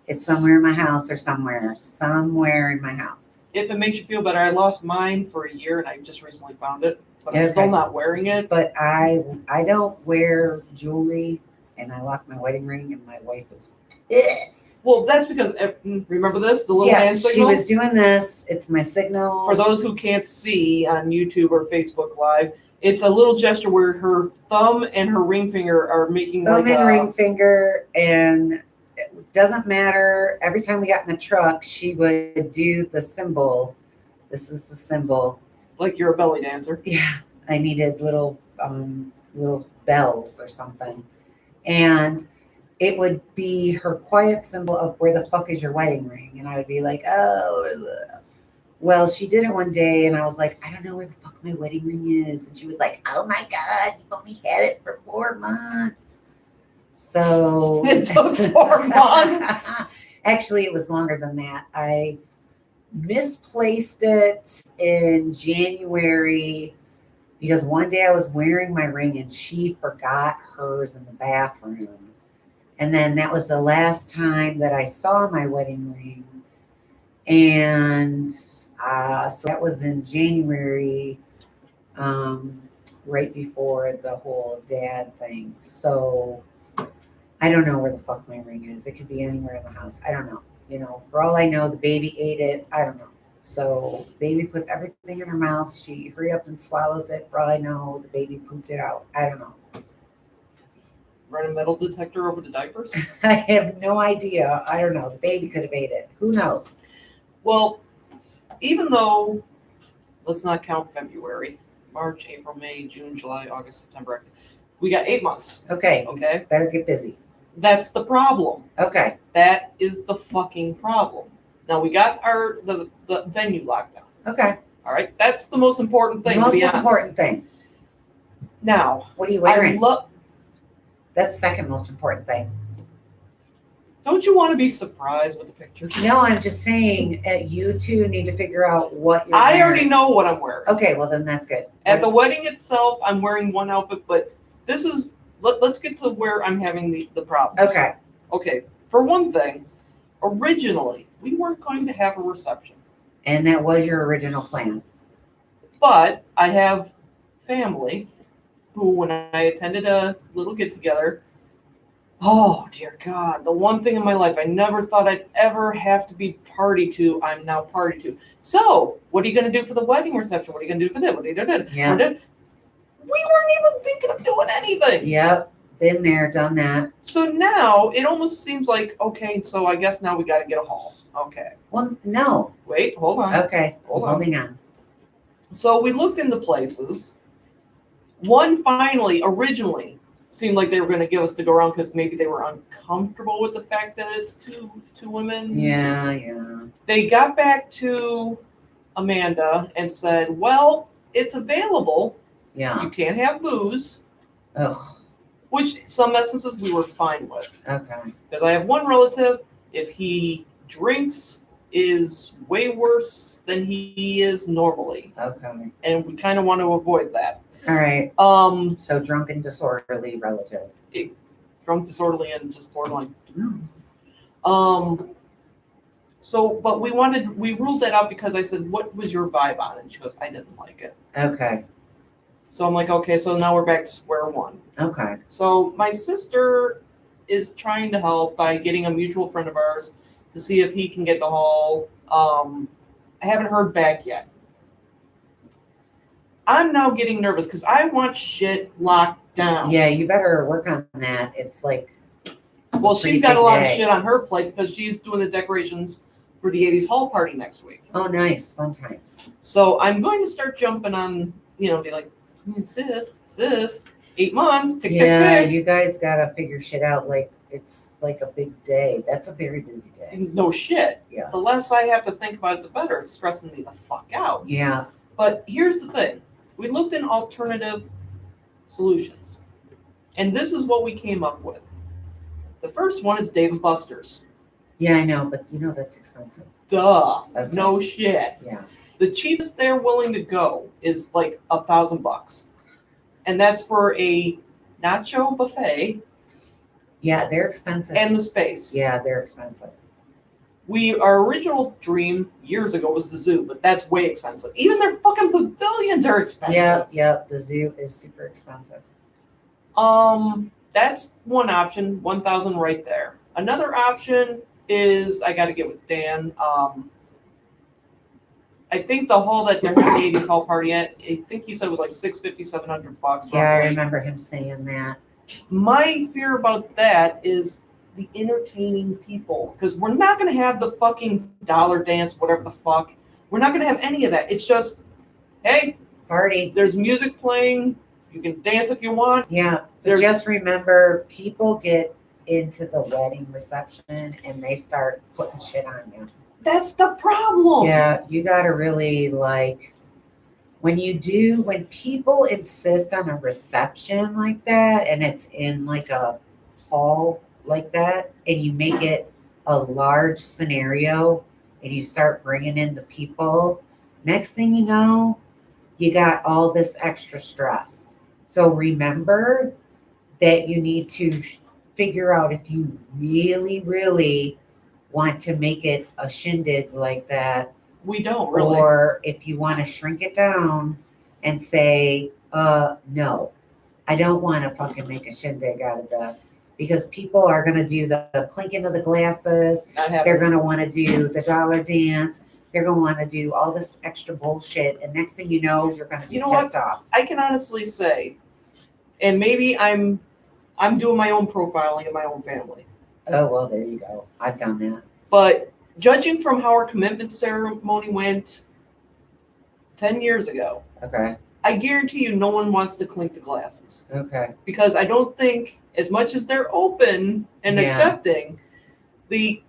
It's somewhere in my house or somewhere in my house. If it makes you feel better, I lost mine for a year and I just recently found it, but I'm Okay. still not wearing it. But I don't wear jewelry and I lost my wedding ring and my wife is pissed. Well, that's because, remember this? The little Yeah, hand she signal? was doing this. It's my signal. For those who can't see on YouTube or Facebook Live, it's a little gesture where her thumb and her ring finger are making thumb like and a ring finger, and it doesn't matter. Every time we got in the truck, she would do the symbol. This is the symbol. like you're a belly dancer. Yeah, I needed little bells or something, and it would be her quiet symbol of where the fuck is your wedding ring, and I would be like, oh. Well, she did it one day, and I was like, I don't know where the fuck my wedding ring is, and she was like, oh my God, you only had it for 4 months. So It took 4 months. Actually, it was longer than that. I misplaced it in January because one day I was wearing my ring and she forgot hers in the bathroom. And then that was the last time that I saw my wedding ring. And so that was in January, right before the whole dad thing. So I don't know where the fuck my ring is. It could be anywhere in the house. I don't know. You know, for all I know, the baby ate it. I don't know. So baby puts everything in her mouth. She hurry up and swallows it. For all I know, the baby pooped it out. I don't know. Run a metal detector over the diapers. I have no idea. I don't know. The baby could have ate it. Who knows? Well, even though, let's not count February, March, April, May, June, July, August, September. We got 8 months. Okay, Okay, better get busy. that's the problem. Okay, That is the fucking problem. Now we got the venue locked down. okay. All right, that's the most important thing. Most to be honest. important thing. Now, What are you I wearing? love. That's the second most important thing. Don't you want to be surprised with the pictures? No, I'm just saying, you two need to figure out what you're I wearing. already know what I'm wearing. Okay, well then that's good. At the wedding itself, I'm wearing one outfit, but this is. Let's get to where I'm having the problems. Okay, Okay. For one thing, originally we weren't going to have a reception, and that was your original plan. but I have family who, when I attended a little get together, oh dear God, the one thing in my life I never thought I'd ever have to be party to, I'm now party to. So, what are you going to do for the wedding reception? What are you going to do for that? What are you going to do? Yeah. We weren't even thinking of doing anything. Yep, been there, done that. So now it almost seems like, okay, so I guess now we got to get a hall. Okay. Well, no. Wait, hold on. Okay, Hold on. holding on. So we looked into places. One finally, originally, seemed like they were going to give us to go around because maybe they were uncomfortable with the fact that it's two women. Yeah. They got back to Amanda and said, well, it's available. Yeah. You can't have booze, Ugh. which some instances we were fine with. Okay. Because I have one relative, if he drinks, is way worse than he is normally. Okay. And we kind of want to avoid that. All right. Um, So drunken, disorderly relative. drunk, disorderly, and just borderline. Mm. So, but we ruled that out because I said, what was your vibe on it? And she goes, I didn't like it. Okay. So I'm like, okay, so now we're back to square one. Okay. So my sister is trying to help by getting a mutual friend of ours to see if he can get the hall. I haven't heard back yet. I'm now getting nervous because I want shit locked down. Yeah, you better work on that. It's like. Well, pretty she's got big a lot day. of shit on her plate because she's doing the decorations for the 80s hall party next week. Oh, nice. Fun times. So I'm going to start jumping on, be like, sis, 8 months, tick, Yeah, tick, tick. you guys gotta figure shit out. Like, it's like a big day. That's a very busy day. No shit. Yeah. The less I have to think about it, the better. It's stressing me the fuck out. Yeah. But here's the thing. We looked in alternative solutions. And this is what we came up with. The first one is Dave & Buster's. Yeah, I know, but that's expensive. Duh. Okay. No shit. Yeah. The cheapest they're willing to go is like $1,000. And that's for a nacho buffet Yeah, they're expensive. and the space. Yeah, they're expensive. Our original dream years ago was the zoo, but that's way expensive. Even their fucking pavilions are expensive. Yeah, the zoo is super expensive. That's one option, 1,000 right there. Another option is I got to get with Dan. I think the hall that they're having the 80s hall party at, I think he said it was like $650, $700. Yeah, I roughly. remember him saying that. My fear about that is the entertaining people, because we're not going to have the fucking dollar dance, whatever the fuck. We're not going to have any of that. It's just, hey, Party. there's music playing. You can dance if you want. Yeah, but There's- just remember, people get into the wedding reception and they start putting shit on you. That's the problem. Yeah, you gotta really when people insist on a reception like that and it's in like a hall like that and you make it a large scenario and you start bringing in the people, next thing you know, you got all this extra stress. So remember that you need to figure out if you really, really want to make it a shindig like that. We don't really. Or if you want to shrink it down and say, no, I don't want to fucking make a shindig out of this. Because people are going to do the clinking of the glasses. They're going to want to do the dollar dance. They're going to want to do all this extra bullshit. And next thing you know, you're going to be pissed off. I can honestly say, and maybe I'm doing my own profiling of my own family. Oh, well, there you go. I've done that. But judging from how our commitment ceremony went 10 years ago, Okay. I guarantee you no one wants to clink the glasses. Okay. Because I don't think, as much as they're open and Yeah. accepting, the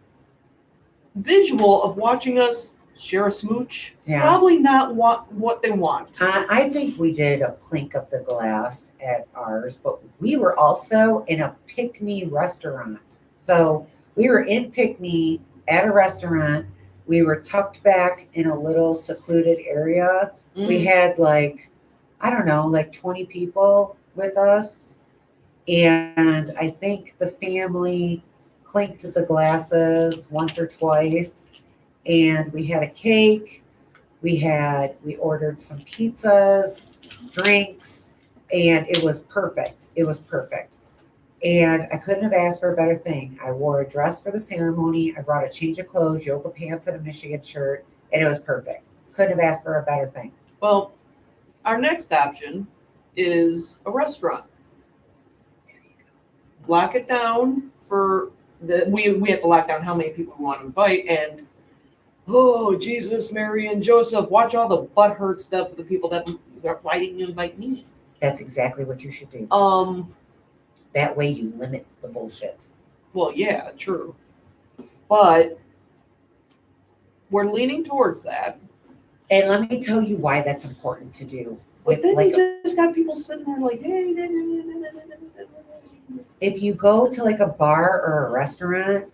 visual of watching us share a smooch, probably not what they want. I think we did a clink of the glass at ours, but we were also in a Pickney restaurant. So we were in Pickney at a restaurant. We were tucked back in a little secluded area. We had like, I don't know, like 20 people with us. And I think the family clinked the glasses once or twice. And we had a cake. We ordered some pizzas, drinks, and it was perfect. It was perfect. And I couldn't have asked for a better thing. I wore a dress for the ceremony. I brought a change of clothes, yoga pants, and a Michigan shirt, and it was perfect. Couldn't have asked for a better thing. Well, our next option is a restaurant. Lock it down for we have to lock down how many people we want to invite, and oh, Jesus, Mary, and Joseph, watch all the butthurt stuff of the people that are fighting to invite me. That's exactly what you should do. That way you limit the bullshit. Well, yeah, true. But we're leaning towards that. And let me tell you why that's important to do. But then you just got people sitting there like, hey. If you go to like a bar or a restaurant,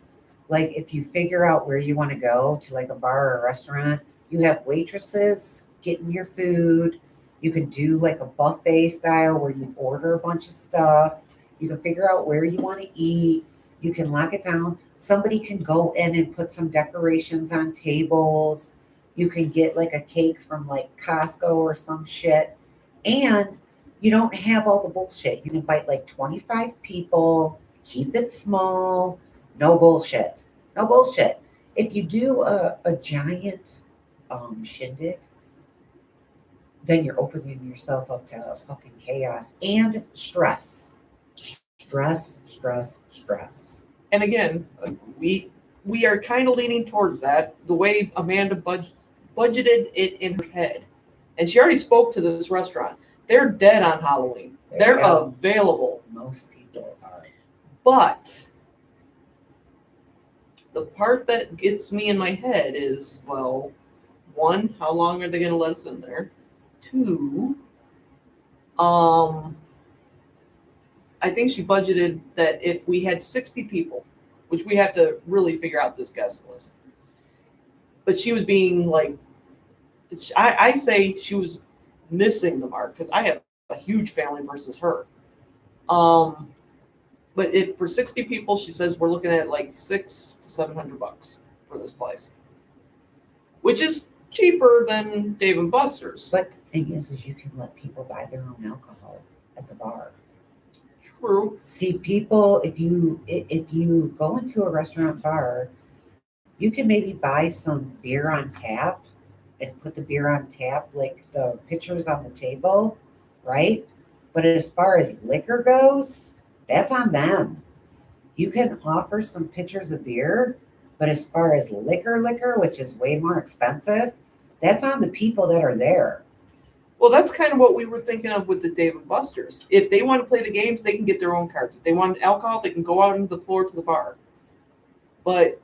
like if you figure out where you want to go to like a bar or a restaurant, you have waitresses getting your food. You can do like a buffet style where you order a bunch of stuff. You can figure out where you want to eat. You can lock it down. Somebody can go in and put some decorations on tables. You can get like a cake from like Costco or some shit. And you don't have all the bullshit. You can invite like 25 people, keep it small, no bullshit. No bullshit. If you do a giant shindig, then you're opening yourself up to fucking chaos and stress. Stress. And again, we are kind of leaning towards that. The way Amanda budgeted it in her head. And she already spoke to this restaurant. They're dead on Halloween. They're available. Most people are. But the part that gets me in my head is, well, one, how long are they going to let us in there? Two, I think she budgeted that if we had 60 people, which we have to really figure out this guest list, but she was being like, I say she was missing the mark because I have a huge family versus her. But if for 60 people, she says we're looking at like $600 to $700 for this place, which is cheaper than Dave and Buster's. But the thing is you can let people buy their own alcohol at the bar. True. See, people, if you go into a restaurant bar, you can maybe buy some beer on tap and put the beer on tap, like the pitchers on the table, right? But as far as liquor goes, that's on them. You can offer some pitchers of beer, but as far as liquor, which is way more expensive, that's on the people that are there. Well, that's kind of what we were thinking of with the Dave and Buster's. If they want to play the games, they can get their own cards. If they want alcohol, they can go out into the floor to the bar. But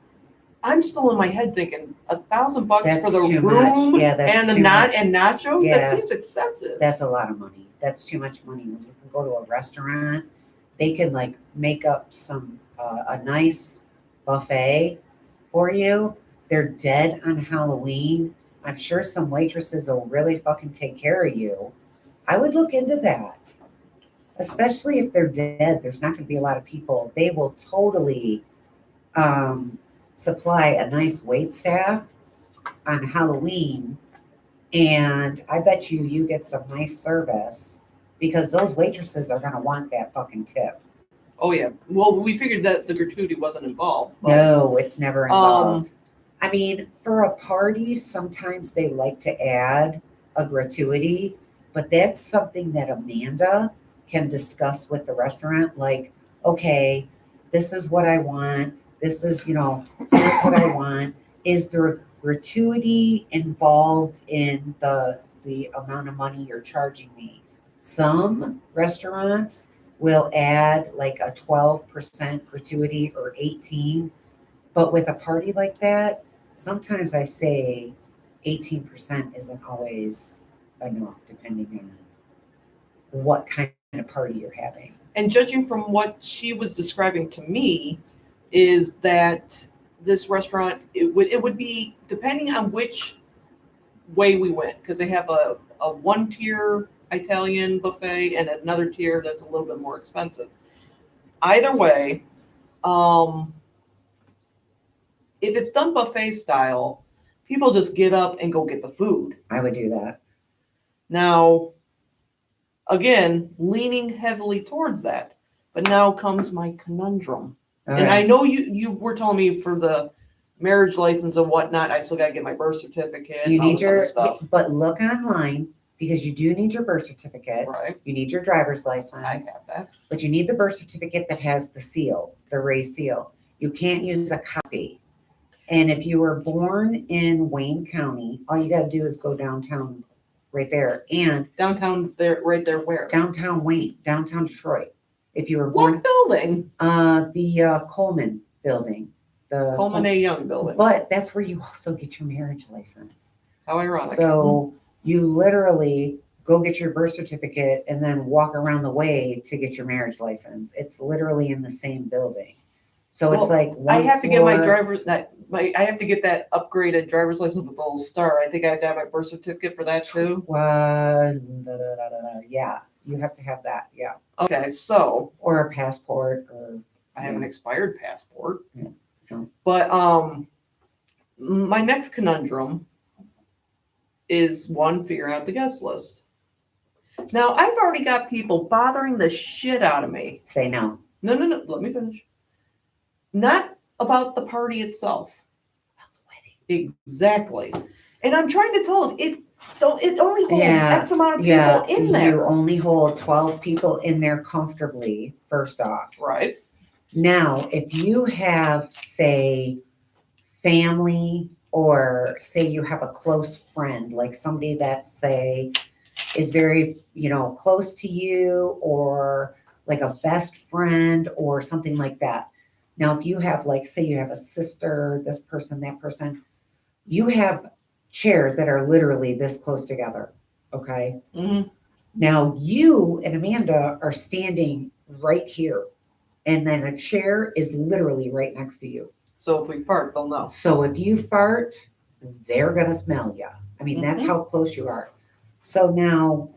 I'm still in my head thinking $1,000 for the room and the nachos. Yeah. That seems excessive. That's a lot of money. That's too much money. When you can go to a restaurant, they can like make up some a nice buffet for you. They're dead on Halloween. I'm sure some waitresses will really fucking take care of you. I would look into that. Especially if they're dead, there's not going to be a lot of people. They will totally supply a nice wait staff on Halloween. And I bet you get some nice service because those waitresses are going to want that fucking tip. Oh, yeah. Well, we figured that the gratuity wasn't involved. But, no, it's never involved. I mean, for a party, sometimes they like to add a gratuity, but that's something that Amanda can discuss with the restaurant. Like, okay, this is what I want. This is, here's what I want. Is there a gratuity involved in the the amount of money you're charging me. Some restaurants will add like a 12% gratuity or 18, but with a party like that, sometimes I say 18% isn't always enough depending on what kind of party you're having. And judging from what she was describing to me, is that this restaurant, it would be depending on which way we went, because they have a one-tier Italian buffet and another tier that's a little bit more expensive. Either way, if it's done buffet style, people just get up and go get the food. I would do that. Now, again, leaning heavily towards that. But now comes my conundrum. All And I right. know you were telling me for the marriage license and whatnot, I still got to get my birth certificate You and all need this other your, stuff. but look online because you do need your birth certificate. Right. You need your driver's license, I have that. but you need the birth certificate that has the seal, the raised seal. You can't use a copy. And if you were born in Wayne County, all you got to do is go downtown right there. And Downtown there, right there where? downtown Wayne, downtown Detroit. If you were born, What building? the Coleman building, the Coleman A. Young building. But that's where you also get your marriage license. How ironic. So you literally go get your birth certificate and then walk around the way to get your marriage license. It's literally in the same building. So it's Well, like I one have to get my floor- I have to get that upgraded driver's license with the little star. I think I have to have my birth certificate for that too. Yeah, you have to have that. Yeah, Okay, so or a passport, or I have an expired passport. Yeah. Yeah. But my next conundrum is one, figuring out the guest list. Now I've already got people bothering the shit out of me. say no. No, let me finish. Not about the party itself. Exactly. And I'm trying to tell them it only holds Yeah, X amount of people Yeah, in you there. only hold 12 people in there comfortably. First off. Right. Now, if you have, say, family, or say you have a close friend, like somebody that, say, is very, close to you, or like a best friend or something like that. Now, if you have, like, say you have a sister, this person, that person, you have chairs that are literally this close together, okay? Mm-hmm. Now, you and Amanda are standing right here, and then a chair is literally right next to you. So if we fart, they'll know. So if you fart, they're going to smell you. I mean, that's how close you are. So now,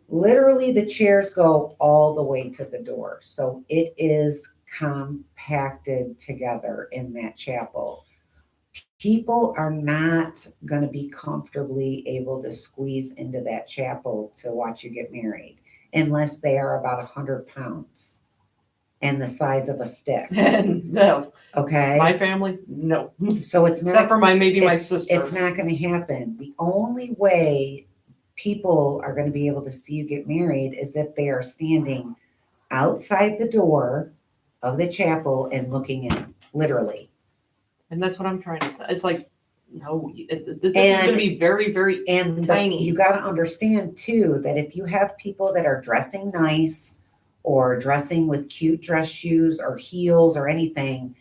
literally, the chairs go all the way to the door. So it is compacted together in that chapel. People are not going to be comfortably able to squeeze into that chapel to watch you get married unless they are about 100 pounds and the size of a stick. No. Okay. My family, no. So it's not, Except for maybe my it's, sister. It's not going to happen. The only way people are going to be able to see you get married is if they are standing outside the door of the chapel and looking in, literally. And that's what I'm trying to. It's like, no, this is going to be very, very tiny. You got to understand too that if you have people that are dressing nice or dressing with cute dress shoes or heels or anything,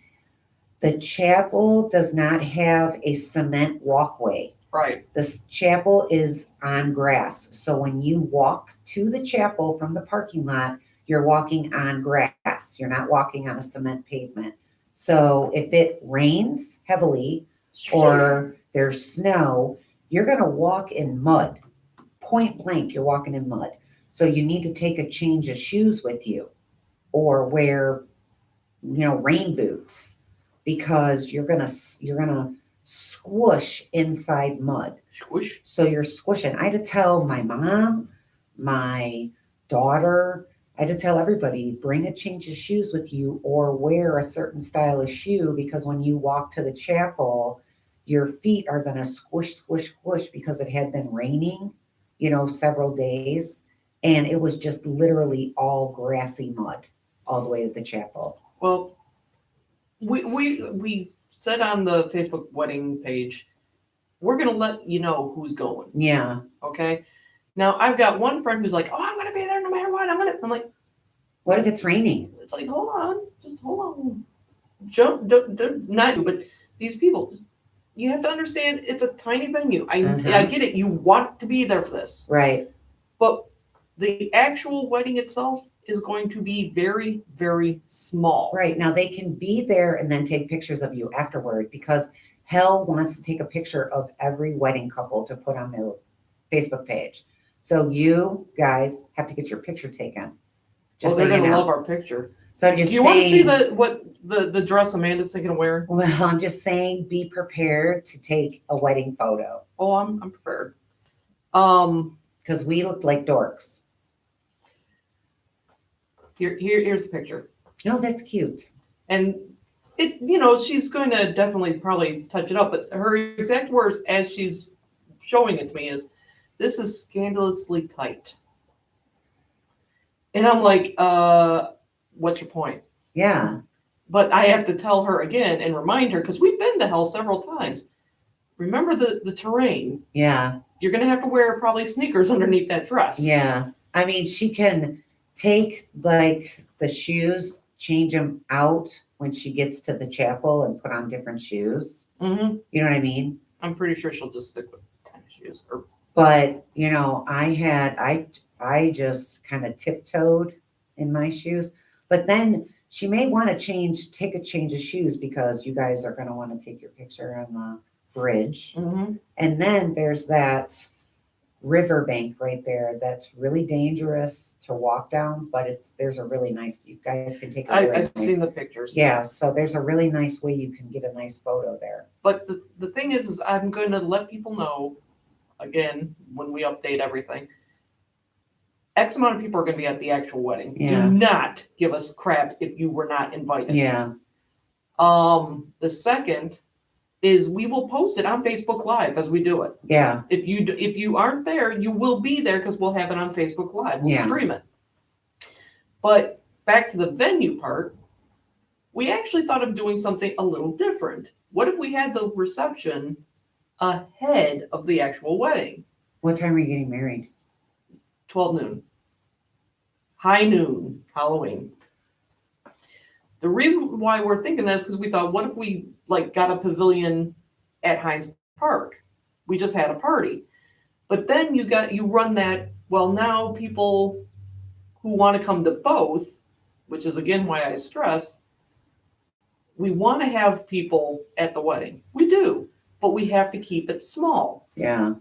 the chapel does not have a cement walkway. Right. This chapel is on grass. So when you walk to the chapel from the parking lot, you're walking on grass. You're not walking on a cement pavement. So if it rains heavily or there's snow, you're going to walk in mud. Point blank, you're walking in mud. So you need to take a change of shoes with you or wear, rain boots, because you're going to squish inside mud. Squish. So you're squishing. I had to tell my mom, my daughter, I had to tell everybody, bring a change of shoes with you or wear a certain style of shoe, because when you walk to the chapel, your feet are going to squish, squish, squish, because it had been raining, several days. And it was just literally all grassy mud all the way to the chapel. Well, we said on the Facebook wedding page, we're going to let you know who's going. Yeah. Okay. Now I've got one friend who's like, oh, I'm going to be there no matter what. I'm like, What if it's raining? it's like, hold on, just hold on. Don't, not you, but these people, you have to understand it's a tiny venue. I get it. You want to be there for this. Right. But the actual wedding itself is going to be very, very small. Right. Now they can be there and then take pictures of you afterward because Hell wants to take a picture of every wedding couple to put on their Facebook page. So you guys have to get your picture taken. Well, they're going to love our picture. So I'm just Do you saying, want to see what the dress Amanda's thinking of wearing? well, I'm just saying, be prepared to take a wedding photo Oh, I'm prepared. because we looked like dorks. Here's the picture. No, that's cute. And it, she's going to definitely probably touch it up, but her exact words as she's showing it to me is, "This is scandalously tight." And I'm like, what's your point? Yeah. But I have to tell her again and remind her, because we've been to Hell several times. Remember the terrain. Yeah. You're going to have to wear probably sneakers underneath that dress. Yeah. I mean, she can take like the shoes, change them out when she gets to the chapel and put on different shoes. Mm-hmm. You know what I mean? I'm pretty sure she'll just stick with tennis shoes. But, I just kind of tiptoed in my shoes. But then she may want to take a change of shoes because you guys are going to want to take your picture on the bridge. Mm-hmm. And then there's that riverbank right there that's really dangerous to walk down, but there's a really nice, you guys can take a really I've nice, seen the pictures. yeah, so there's a really nice way you can get a nice photo there. But the thing is I'm going to let people know, again, when we update everything, X amount of people are going to be at the actual wedding. Yeah. Do not give us crap if you were not invited. Yeah. The second is we will post it on Facebook Live as we do it. Yeah. If you aren't there, you will be there because we'll have it on Facebook Live. We'll stream it. But back to the venue part, we actually thought of doing something a little different. What if we had the reception ahead of the actual wedding? What time are you getting married? 12 noon. High noon, Halloween. The reason why we're thinking that is because we thought, what if we got a pavilion at Hines Park? We just had a party. But then you run that, well, now people who want to come to both, which is again why I stress, we want to have people at the wedding. We do, but we have to keep it small. Yeah.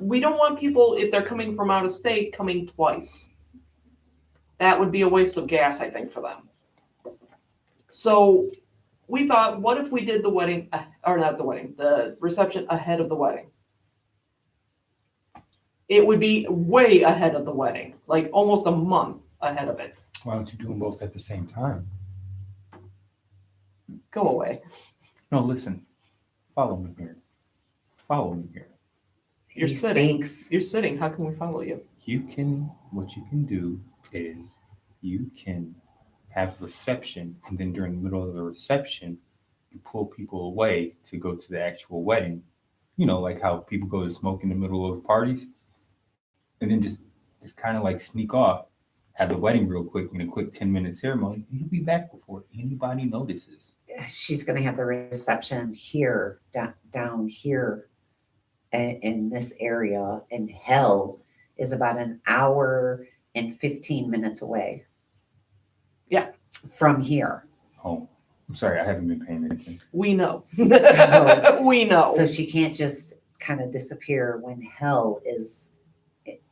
We don't want people, if they're coming from out of state, coming twice. That would be a waste of gas, I think, for them. So we thought, what if we did the wedding, or not the wedding, the reception ahead of the wedding? It would be way ahead of the wedding, like almost a month ahead of it. Why don't you do them both at the same time? Go away. No, listen. Follow me here. Follow me here. You're sitting. You're sitting. How can we follow you? What you can do is you can have reception, and then during the middle of the reception, you pull people away to go to the actual wedding. Like how people go to smoke in the middle of parties, and then just kind of sneak off, have the wedding real quick in a quick 10-minute ceremony, and you'll be back before anybody notices. She's going to have the reception here, down here in this area, and Hell is about an hour and 15 minutes away. Yeah. From here. Oh, I'm sorry, I haven't been paying attention. We know. So, we know. So she can't just kind of disappear when Hell is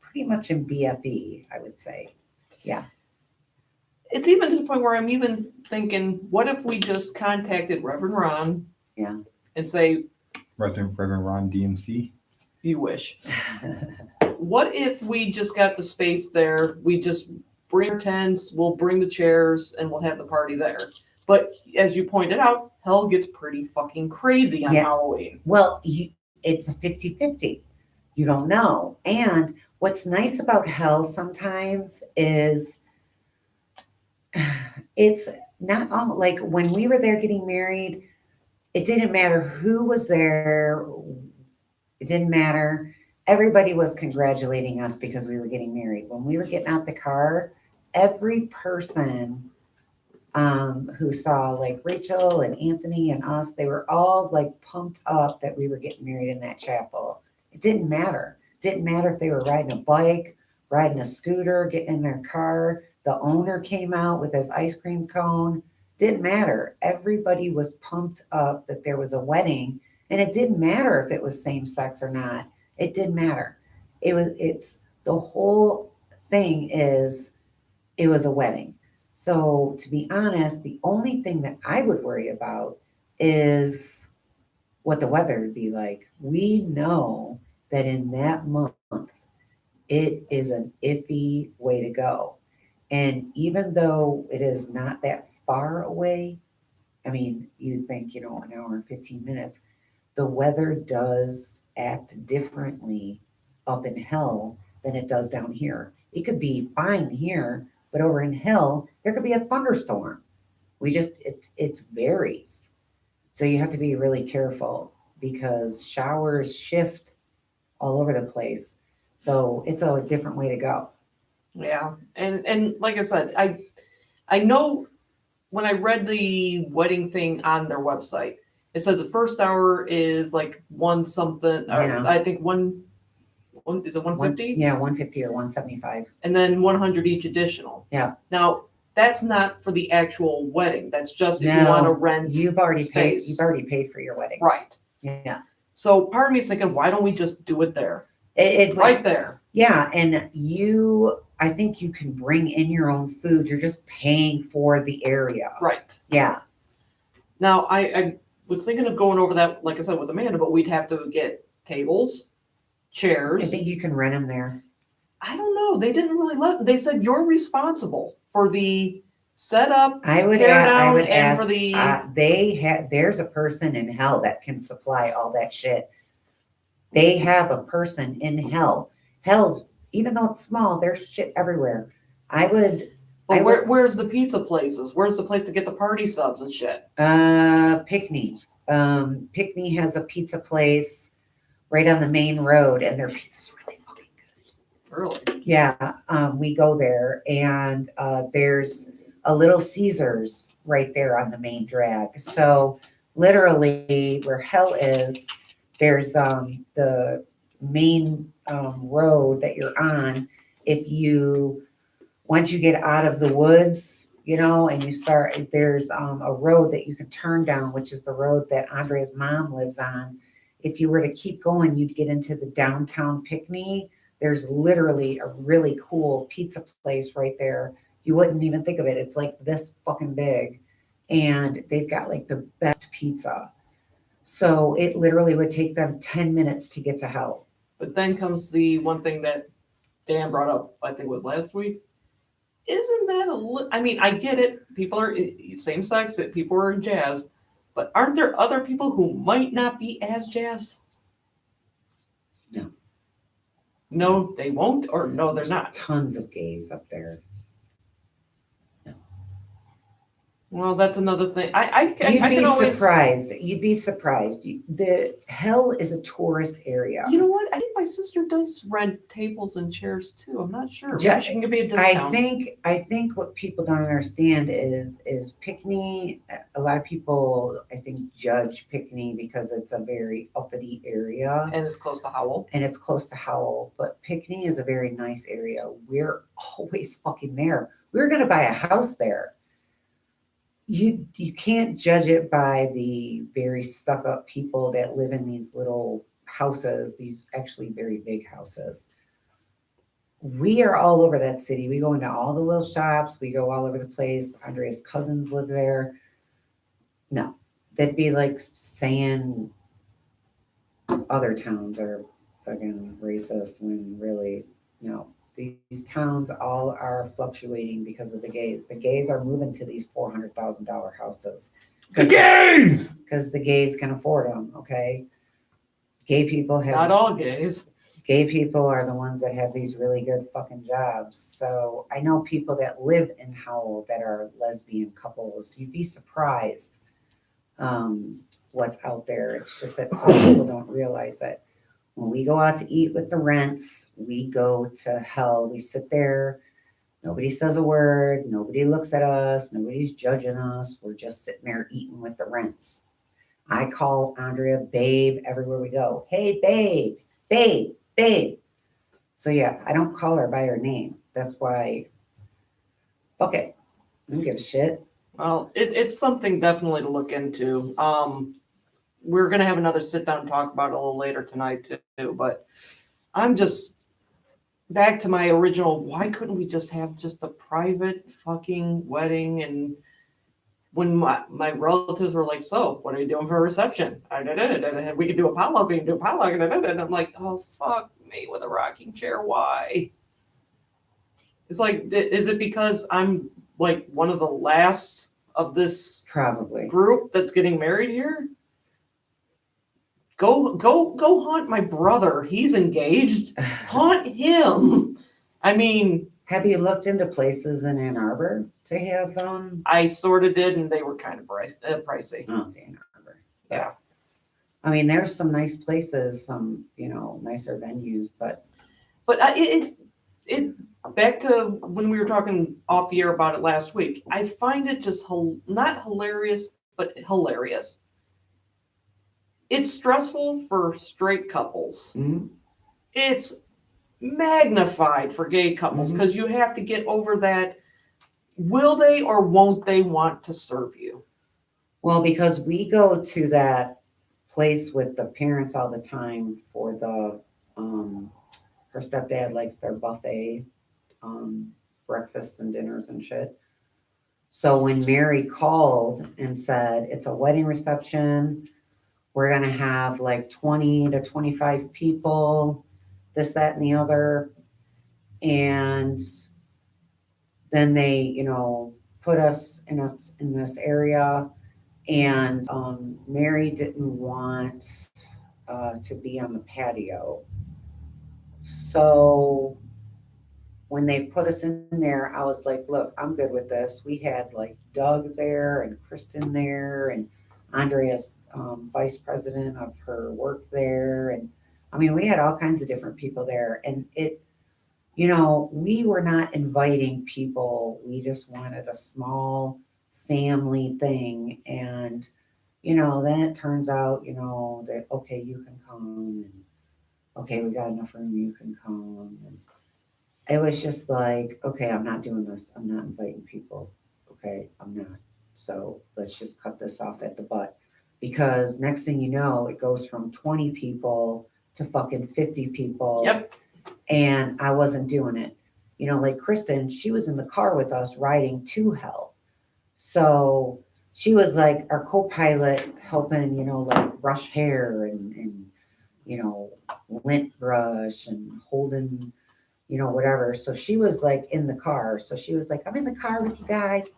pretty much in BFE, I would say. Yeah. It's even to the point where I'm even thinking, what if we just contacted Reverend Ron? Yeah. And say, Reverend Ron DMC? You wish. What if we just got the space there? We just bring our tents, we'll bring the chairs, and we'll have the party there. But as you pointed out, Hell gets pretty fucking crazy on Halloween. Well, it's a 50-50. You don't know. And what's nice about Hell sometimes is it's not all, like when we were there getting married, it didn't matter who was there. It didn't matter. Everybody was congratulating us because we were getting married. When we were getting out the car, every person who saw like Rachel and Anthony and us, they were all like pumped up that we were getting married in that chapel. It didn't matter. It didn't matter if they were riding a bike, riding a scooter, getting in their car. The owner came out with his ice cream cone. Didn't matter. Everybody was pumped up that there was a wedding, and it didn't matter if it was same sex or not. It didn't matter. It's the whole thing is it was a wedding. So to be honest, the only thing that I would worry about is what the weather would be like. We know that in that month, it is an iffy way to go. And even though it is not that far away, I mean, you'd think, an hour and 15 minutes, the weather does act differently up in hell than it does down here. It could be fine here, but over in hell, there could be a thunderstorm. It varies. So you have to be really careful because showers shift all over the place. So it's a different way to go. Yeah, and like I said, I know when I read the wedding thing on their website, it says the first hour is like one something. Yeah. I think one is it 150? Yeah, 150 or 175. And then 100 each additional. Yeah. Now that's not for the actual wedding. That's just if you No, want to rent. You've already paid. space. You've already paid for your wedding. Right. Yeah. So part of me is thinking, why don't we just do it there? It Right there. Yeah, and I think you can bring in your own food. You're just paying for the area. Right. Yeah. Now I was thinking of going over that, like I said, with Amanda, but we'd have to get tables, chairs. I think you can rent them there. I don't know. They didn't really they said you're responsible for the setup, I would tear down, and ask. for the There's a person in hell that can supply all that shit. They have a person in hell. Hell's, even though it's small, there's shit everywhere. But where's the pizza places? Where's the place to get the party subs and shit? Pickney. Pickney has a pizza place right on the main road, and their pizza's really fucking good. Really? Yeah, we go there, and there's a Little Caesars right there on the main drag. So literally, where hell is, there's the main road that you're on. Once you get out of the woods, and you start, there's a road that you can turn down, which is the road that Andrea's mom lives on. If you were to keep going, you'd get into the downtown Pickney. There's literally a really cool pizza place right there. You wouldn't even think of it. It's like this fucking big, and they've got like the best pizza. So it literally would take them 10 minutes to get to hell. But then comes the one thing that Dan brought up, I think it was last week. Isn't that I mean, I get it. People are same sex, people are jazzed, but aren't there other people who might not be as jazzed? No. No, they won't, or no, they're not. Tons of gays up there. Well, that's another thing. I You'd be can always, surprised. You'd be surprised. The hell is a tourist area. You know what? I think my sister does rent tables and chairs too. I'm not sure. Ja- She can give me a discount. I think what people don't understand is Pickney. A lot of people, I think, judge Pickney because it's a very uppity area And it's close to Howell. and it's close to Howell. But Pickney is a very nice area. We're always fucking there. We were gonna buy a house there. You can't judge it by the very stuck up people that live in these little houses, these actually very big houses. We are all over that city. We go into all the little shops. We go all over the place. Andrea's cousins live there. No, that'd be like saying other towns are fucking racist when really, no. These towns all are fluctuating because of the gays. The gays are moving to these $400,000 houses. The gays! Because the gays can afford them, okay? Gay people Not all gays. Gay people are the ones that have these really good fucking jobs. So I know people that live in Howell that are lesbian couples. You'd be surprised. what's out there. It's just that some people don't realize it. When we go out to eat with the Rents, we go to hell. We sit there. Nobody says a word. Nobody looks at us. Nobody's judging us. We're just sitting there eating with the Rents. I call Andrea babe everywhere we go. Hey, babe, babe, babe. So yeah, I don't call her by her name. That's why, fuck it. I don't give a shit. Well, it's something definitely to look into. We're going to have another sit down and talk about it a little later tonight too, but I'm just back to my original, why couldn't we just have just a private fucking wedding? And when my relatives were like, so what are you doing for a reception? We could do a potluck, we can do a potluck. And I'm like, oh, fuck me with a rocking chair. Why? It's like, is it because I'm like one of the last of this Probably group that's getting married here? Go haunt my brother. He's engaged. Haunt him. I mean, have you looked into places in Ann Arbor to have I sort of did, and they were kind of pricey. Oh, Ann Arbor. Yeah. I mean, there's some nice places, some, nicer venues, but it back to when we were talking off the air about it last week. I find it just not hilarious, but hilarious. It's stressful for straight couples. mm-hmm. It's magnified for gay couples because you have to get over that. Will they or won't they want to serve you? Well, because we go to that place with the parents all the time for the, her stepdad likes their buffet, breakfasts and dinners and shit. So when Mary called and said, it's a wedding reception, we're going to have like 20 to 25 people, this, that, and the other. And then they, put us in this area. And Mary didn't want to be on the patio. So when they put us in there, I was like, look, I'm good with this. We had like Doug there and Kristen there and Andrea's vice president of her work there. And I mean, we had all kinds of different people there. And we were not inviting people. We just wanted a small family thing. And, then it turns out, that, okay, you can come. And okay, we got enough room, you can come. And it was just like, okay, I'm not doing this. I'm not inviting people. Okay, I'm not. So let's just cut this off at the butt. Because next thing you know, it goes from 20 people to fucking 50 people. Yep. And I wasn't doing it. Like Kristen, she was in the car with us riding to hell. So she was like our co-pilot helping, like brush hair and lint brush and holding, whatever. So she was like in the car. So she was like, I'm in the car with you guys.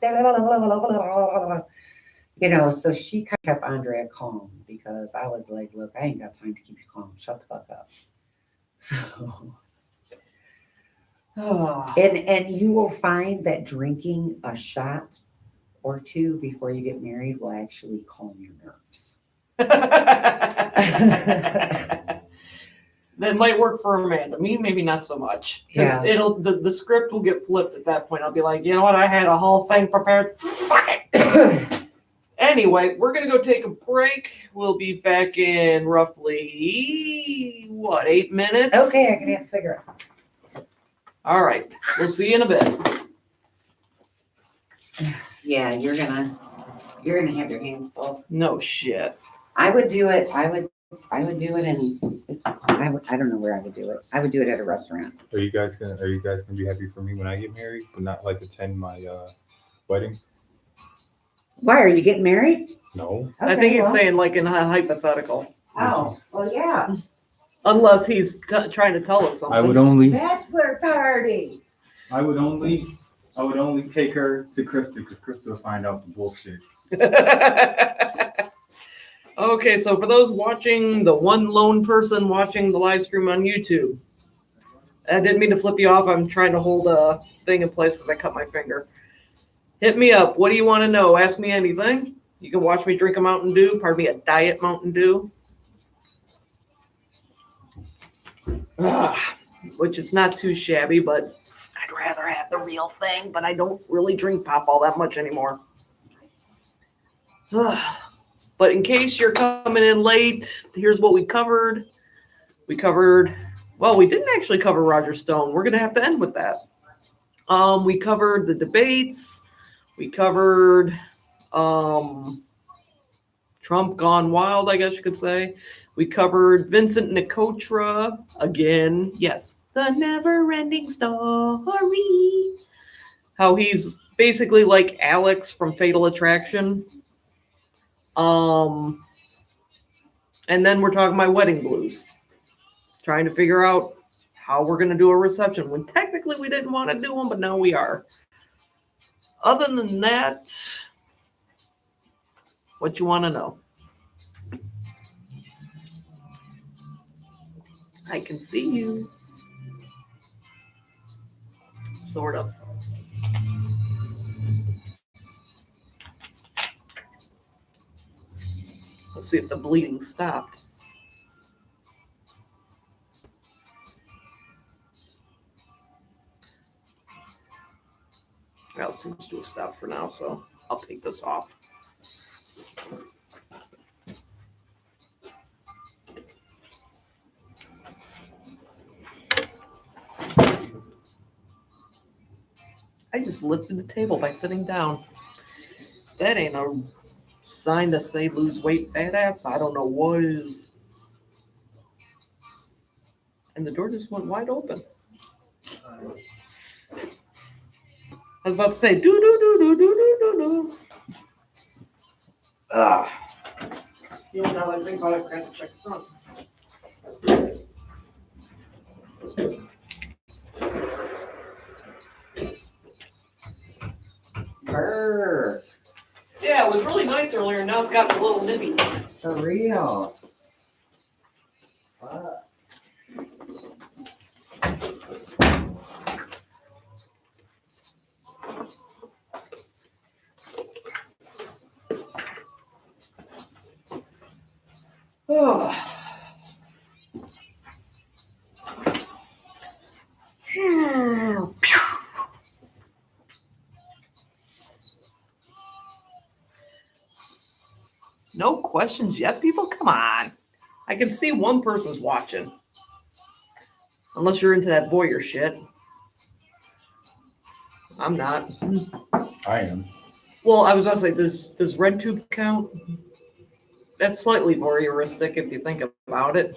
So she kept Andrea calm because I was like, look, I ain't got time to keep you calm. Shut the fuck up. So, and you will find that drinking a shot or two before you get married will actually calm your nerves. That might work for Amanda. Me, maybe not so much. Yeah. The script will get flipped at that point. I'll be like, you know what? I had a whole thing prepared. Fuck it. Anyway, we're gonna go take a break. We'll be back in roughly 8 minutes? Okay, I can have a cigarette. All right. We'll see you in a bit. Yeah, you're gonna have your hands full. No shit. I would do it. I would do it I don't know where I would do it. I would do it at a restaurant. Are you guys gonna be happy for me when I get married, but not like attend my wedding? Why are you getting married? No. Okay, I think he's saying like in a hypothetical. Oh, well, yeah. Unless he's trying to tell us something. I would only take her to Krista because Krista will find out the bullshit. Okay, so for those watching, the one lone person watching the live stream on YouTube, I didn't mean to flip you off. I'm trying to hold a thing in place because I cut my finger. Hit me up. What do you want to know? Ask me anything. You can watch me drink a Mountain Dew, pardon me, a diet Mountain Dew. Which is not too shabby, but I'd rather have the real thing, but I don't really drink pop all that much anymore. But in case you're coming in late, here's what we covered. We didn't actually cover Roger Stone. We're going to have to end with that. We covered the debates. We covered Trump gone wild, I guess you could say. We covered Vincent Nicotra again. Yes, the never-ending story. How he's basically like Alex from Fatal Attraction. And then we're talking my wedding blues. Trying to figure out how we're going to do a reception when technically we didn't want to do one, but now we are. Other than that, what you want to know? I can see you. Sort of. Let's see if the bleeding stopped. Well, it seems to have stopped for now, so I'll take this off. I just lifted the table by sitting down. That ain't a sign to say lose weight, badass. I don't know what is. And the door just went wide open. I was about to say, do. You know, now that I think about it, I forgot to check the front. Brr, Yeah, it was really nice earlier. Now it's gotten a little nippy. for real. Fuck. No questions yet, people? Come on. I can see one person's watching. Unless you're into that voyeur shit. I'm not. I am. Well, I was about to say, does RedTube count? That's slightly voyeuristic if you think about it.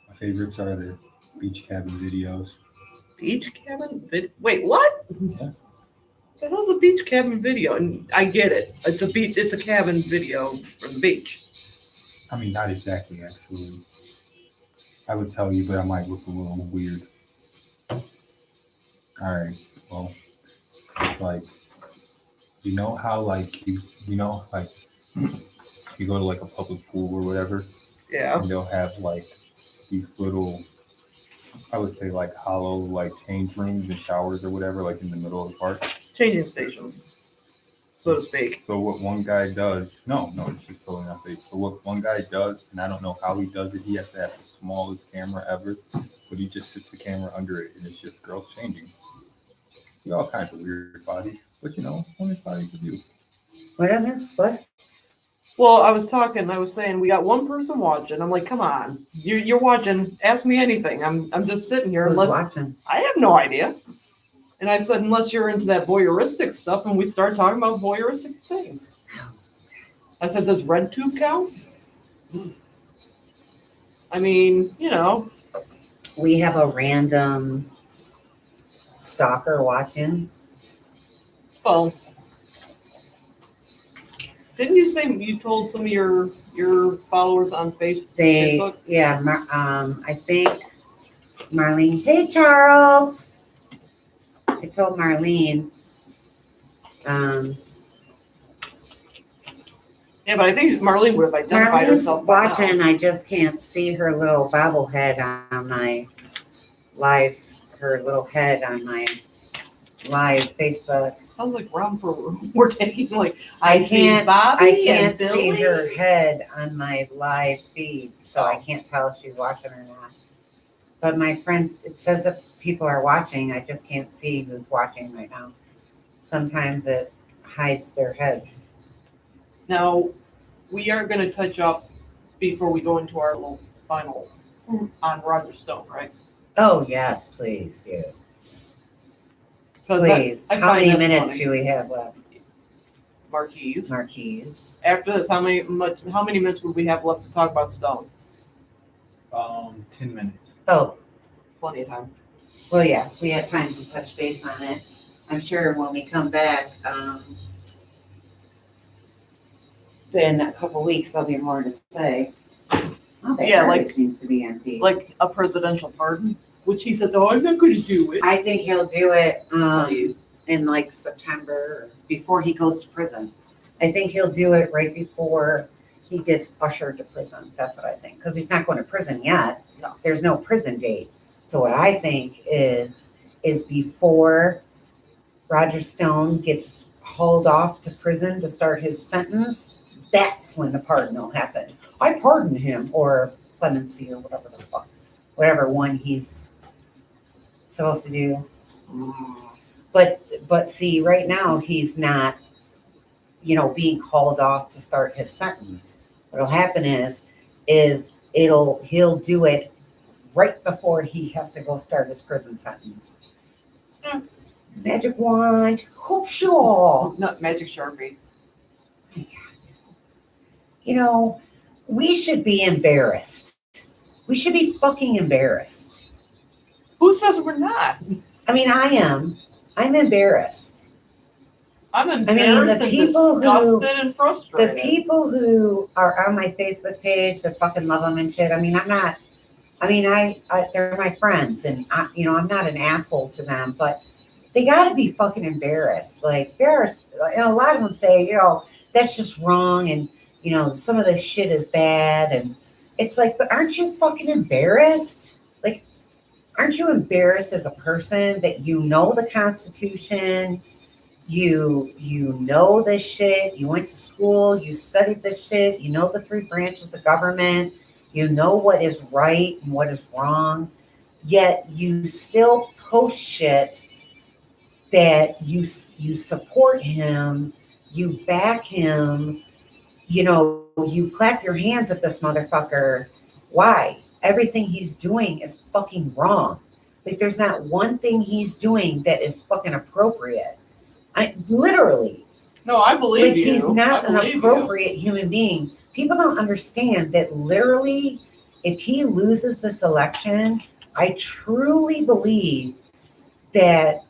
My favorites are the beach cabin videos. Beach cabin? Wait, what? Yeah. The hell's a beach cabin video? And I get it. It's a cabin video from the beach. I mean, not exactly, actually. I would tell you, but I might look a little weird. All right. Well, it's like, you know how, like, you go to, like, a public pool or whatever, Yeah. and they'll have, like, these little, I would say, like, hollow, like, change rooms and showers or whatever, like, in the middle of the park. Changing stations, so to speak. So what one guy does, no, it's just totally not fake. So what one guy does, and I don't know how he does it, he has to have the smallest camera ever, but he just sits the camera under it, and it's just girls changing. See all kinds of weird bodies, but you know, women's bodies are beautiful. What I missed? What? Well, I was saying we got one person watching. I'm like, come on, you're watching. Ask me anything. I'm just sitting here. Who's Unless watching? I have no idea. And I said, unless you're into that voyeuristic stuff, and we started talking about voyeuristic things. I said, does RedTube count? I mean, you know. We have a random stalker watching. Well, didn't you say you told some of your followers on Facebook? Yeah, I think Marlene. Hey, Charles. I told Marlene. Yeah, but I think Marlene would have identified Marlene's herself by watching. now. I just can't see her little bobblehead on my live. Her little head on my live Facebook. Sounds like romper. We're taking like I see can't- Bobby I can't and see Billy. her head on my live feed, so I can't tell if she's watching or not. But my friend, it says that people are watching. I just can't see who's watching right now. Sometimes it hides their heads. Now, we are going to touch up before we go into our little final on Roger Stone, right? Oh, yes, please do. 'Cause Please. I How find many that minutes funny. do we have left? Marquise. Marquise. After this, how many minutes would we have left to talk about Stone? 10 minutes. Oh, Plenty of time. well, yeah, we have time to touch base on it. I'm sure when we come back, then a couple weeks, there'll be more to say. Oh, that Yeah, garbage needs to be empty. Like a presidential pardon, which he says, "Oh, I'm not going to do it." I think he'll do it Please. in like September, before he goes to prison. I think he'll do it right before he gets ushered to prison. That's what I think, because he's not going to prison yet. No. There's no prison date. So what I think is before Roger Stone gets hauled off to prison to start his sentence, that's when the pardon will happen. I pardon him, or clemency, or whatever the fuck, whatever one he's supposed to do. But see, right now he's not, being hauled off to start his sentence. What'll happen is he'll do it right before he has to go start his prison sentence. Magic wand, hope sure. Not magic sharpies. We should be embarrassed. We should be fucking embarrassed. Who says we're not? I mean, I am. I'm embarrassed. I'm the embarrassed and people disgusted and frustrated. The people who are on my Facebook page that fucking love them and shit. I mean, they're my friends, and I'm not an asshole to them, but they got to be fucking embarrassed. Like, there's, a lot of them say, that's just wrong, and some of this shit is bad, and it's like, but aren't you fucking embarrassed? Like, aren't you embarrassed as a person that you know the Constitution? You know this shit. You went to school. You studied this shit. You know the 3 branches of government. You know what is right and what is wrong. Yet you still post shit that you support him. You back him. You clap your hands at this motherfucker. Why? Everything he's doing is fucking wrong. Like, there's not one thing he's doing that is fucking appropriate. Literally. No, I believe you. He's not I an believe appropriate human being. People don't understand that literally, if he loses this election, I truly believe that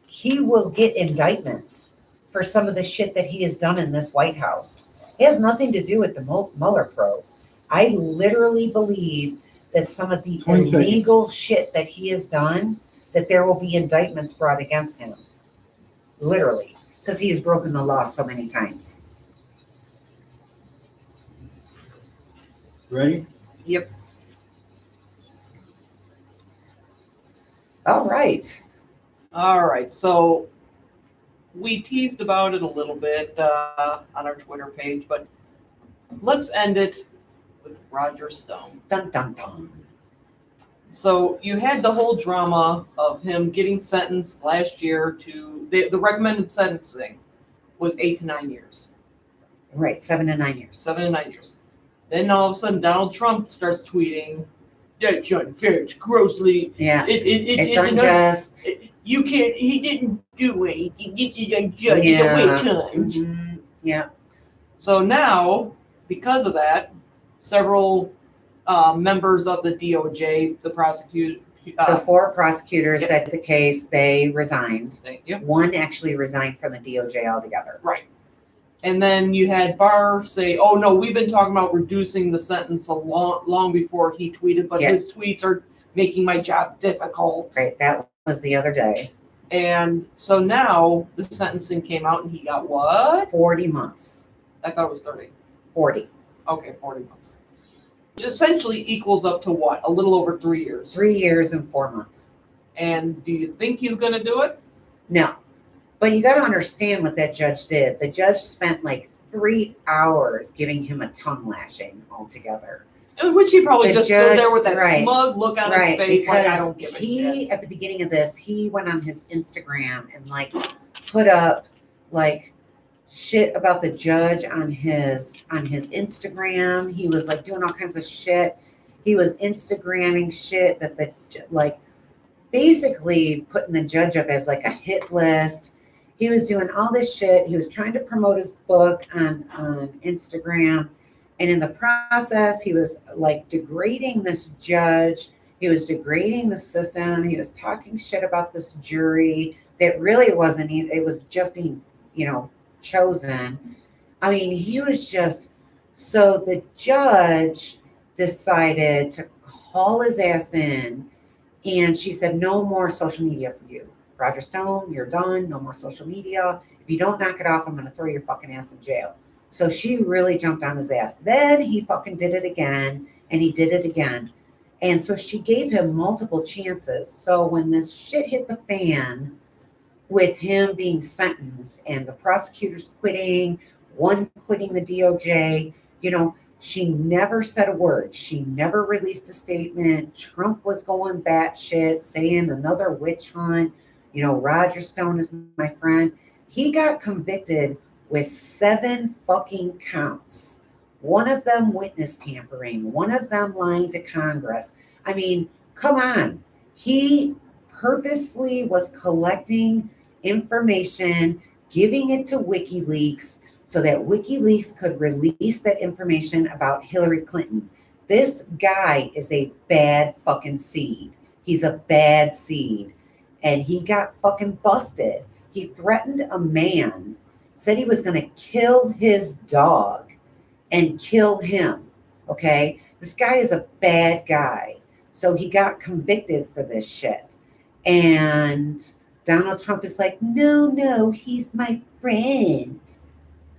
he will get indictments for some of the shit that he has done in this White House. It has nothing to do with the Mueller probe. I literally believe that some of the illegal shit that he has done, that there will be indictments brought against him. Literally. Because he has broken the law so many times. Ready? Yep. All right. All right. So we teased about it a little bit on our Twitter page, but let's end it with Roger Stone. Dun, dun, dun. So you had the whole drama of him getting sentenced last year to the recommended sentencing was 8 to 9 years. Right, 7 to 9 years. 7 to 9 years. Then all of a sudden Donald Trump starts tweeting, "That's unfair. It's grossly. Yeah. It's unjust. You can't. He didn't do it. This is unjust. It's a witch hunt." Mhm. Yeah. So now, because of that, several members of the DOJ, the prosecute. The 4 prosecutors that the case, they resigned. Thank you. One actually resigned from the DOJ altogether. Right. And then you had Barr say, "Oh no, we've been talking about reducing the sentence long before he tweeted, but his tweets are making my job difficult." Right, that was the other day. And so now the sentencing came out, and he got what? 40 months. I thought it was 30. 40. Okay, 40 months. Which essentially equals up to what? A little over 3 years. 3 years and 4 months. And do you think he's going to do it? No. But you got to understand what that judge did. The judge spent like 3 hours giving him a tongue lashing altogether. Which he probably The just judge- stood there with that right, smug look on his face, like, I don't give a shit. At the beginning of this, he went on his Instagram and like put up like shit about the judge on his Instagram. He was like doing all kinds of shit. He was Instagramming shit that the like basically putting the judge up as like a hit list. He was doing all this shit. He was trying to promote his book on Instagram. And in the process, he was like degrading this judge. He was degrading the system. He was talking shit about this jury that really wasn't even, it was just being, chosen. I mean, he was just, so the judge decided to call his ass in, and she said, no more social media for you. Roger Stone, you're done. No more social media. If you don't knock it off, I'm going to throw your fucking ass in jail. So she really jumped on his ass. Then he fucking did it again, and he did it again. And so she gave him multiple chances. So when this shit hit the fan with him being sentenced and the prosecutors quitting, one quitting the DOJ, she never said a word. She never released a statement. Trump was going batshit, saying another witch hunt. Roger Stone is my friend. He got convicted with 7 fucking counts. One of them witness tampering. One of them lying to Congress. I mean, come on. He purposely was collecting information, giving it to WikiLeaks so that WikiLeaks could release that information about Hillary Clinton. This guy is a bad fucking seed. He's a bad seed. And he got fucking busted. He threatened a man, said he was going to kill his dog and kill him. Okay? This guy is a bad guy. So he got convicted for this shit. And Donald Trump is like, no, he's my friend.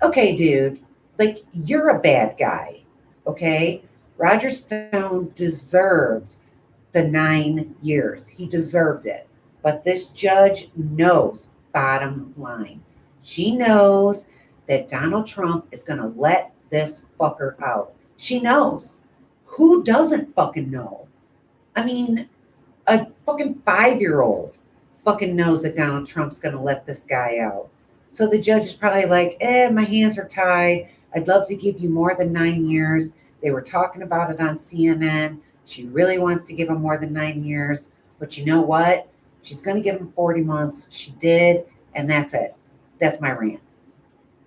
Okay, dude, like, you're a bad guy, okay? Roger Stone deserved the 9 years. He deserved it. But this judge knows, bottom line. She knows that Donald Trump is going to let this fucker out. She knows. Who doesn't fucking know? I mean, a fucking 5-year-old fucking knows that Donald Trump's going to let this guy out. So the judge is probably like, my hands are tied. I'd love to give you more than 9 years. They were talking about it on CNN. She really wants to give him more than 9 years. But you know what? She's going to give him 40 months. She did. And that's it. That's my rant.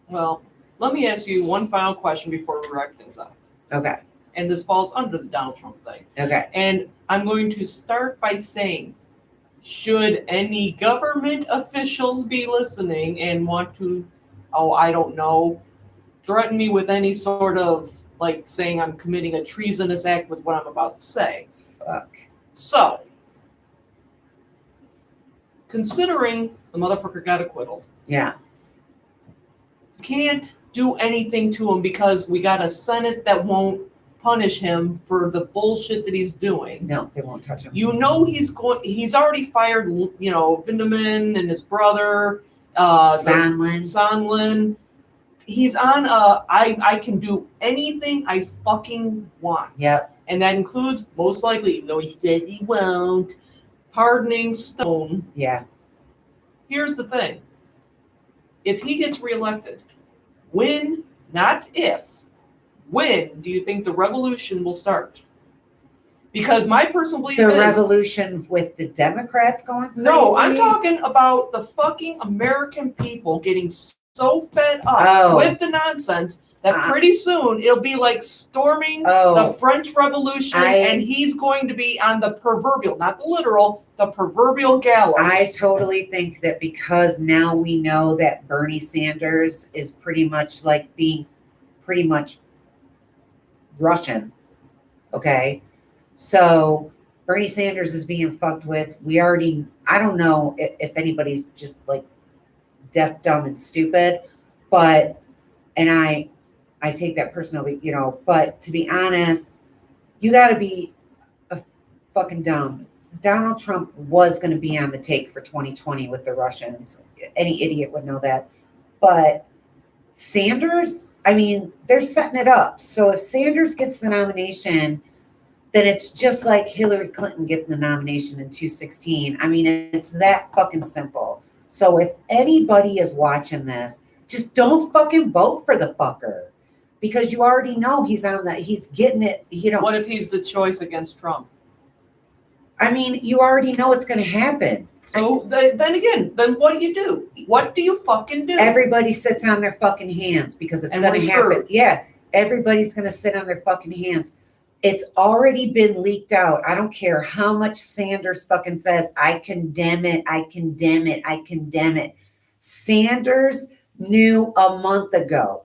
Well, let me ask you one final question before we wrap things up. Okay. And this falls under the Donald Trump thing. Okay. And I'm going to start by saying, should any government officials be listening and want to, I don't know, threaten me with any sort of, like, saying I'm committing a treasonous act with what I'm about to say? Fuck. So, considering the motherfucker got acquitted, Yeah. can't do anything to him because we got a Senate that won't punish him for the bullshit that he's doing. No, they won't touch him. He's already fired, Vinnie and his brother, Sondland. He's on I can do anything I fucking want. Yep. And that includes, most likely, even though he said he won't, pardoning Stone. Yeah. Here's the thing. If he gets reelected, when, not if, when do you think the revolution will start? Because my personal belief is... The revolution with the Democrats going crazy? No, I'm talking about the fucking American people getting so fed up with the nonsense that pretty soon it'll be like storming the French Revolution, and he's going to be on the proverbial, not the literal, the proverbial gallows. I totally think that because now we know that Bernie Sanders is pretty much like being pretty much Russian, okay? So Bernie Sanders is being fucked with. I don't know if anybody's just like deaf, dumb, and stupid, and I take that personally, but to be honest, you got to be a fucking dumb Donald Trump was going to be on the take for 2020 with the Russians. Any idiot would know that. But Sanders, I mean, they're setting it up. So if Sanders gets the nomination, then it's just like Hillary Clinton getting the nomination in 2016. I mean, it's that fucking simple. So if anybody is watching this, just don't fucking vote for the fucker. Because you already know he's getting it, What if he's the choice against Trump? I mean, you already know it's going to happen. So then what do? What do you fucking do? Everybody sits on their fucking hands because it's going to happen. Yeah, everybody's going to sit on their fucking hands. It's already been leaked out. I don't care how much Sanders fucking says, I condemn it, I condemn it, I condemn it. Sanders knew a month ago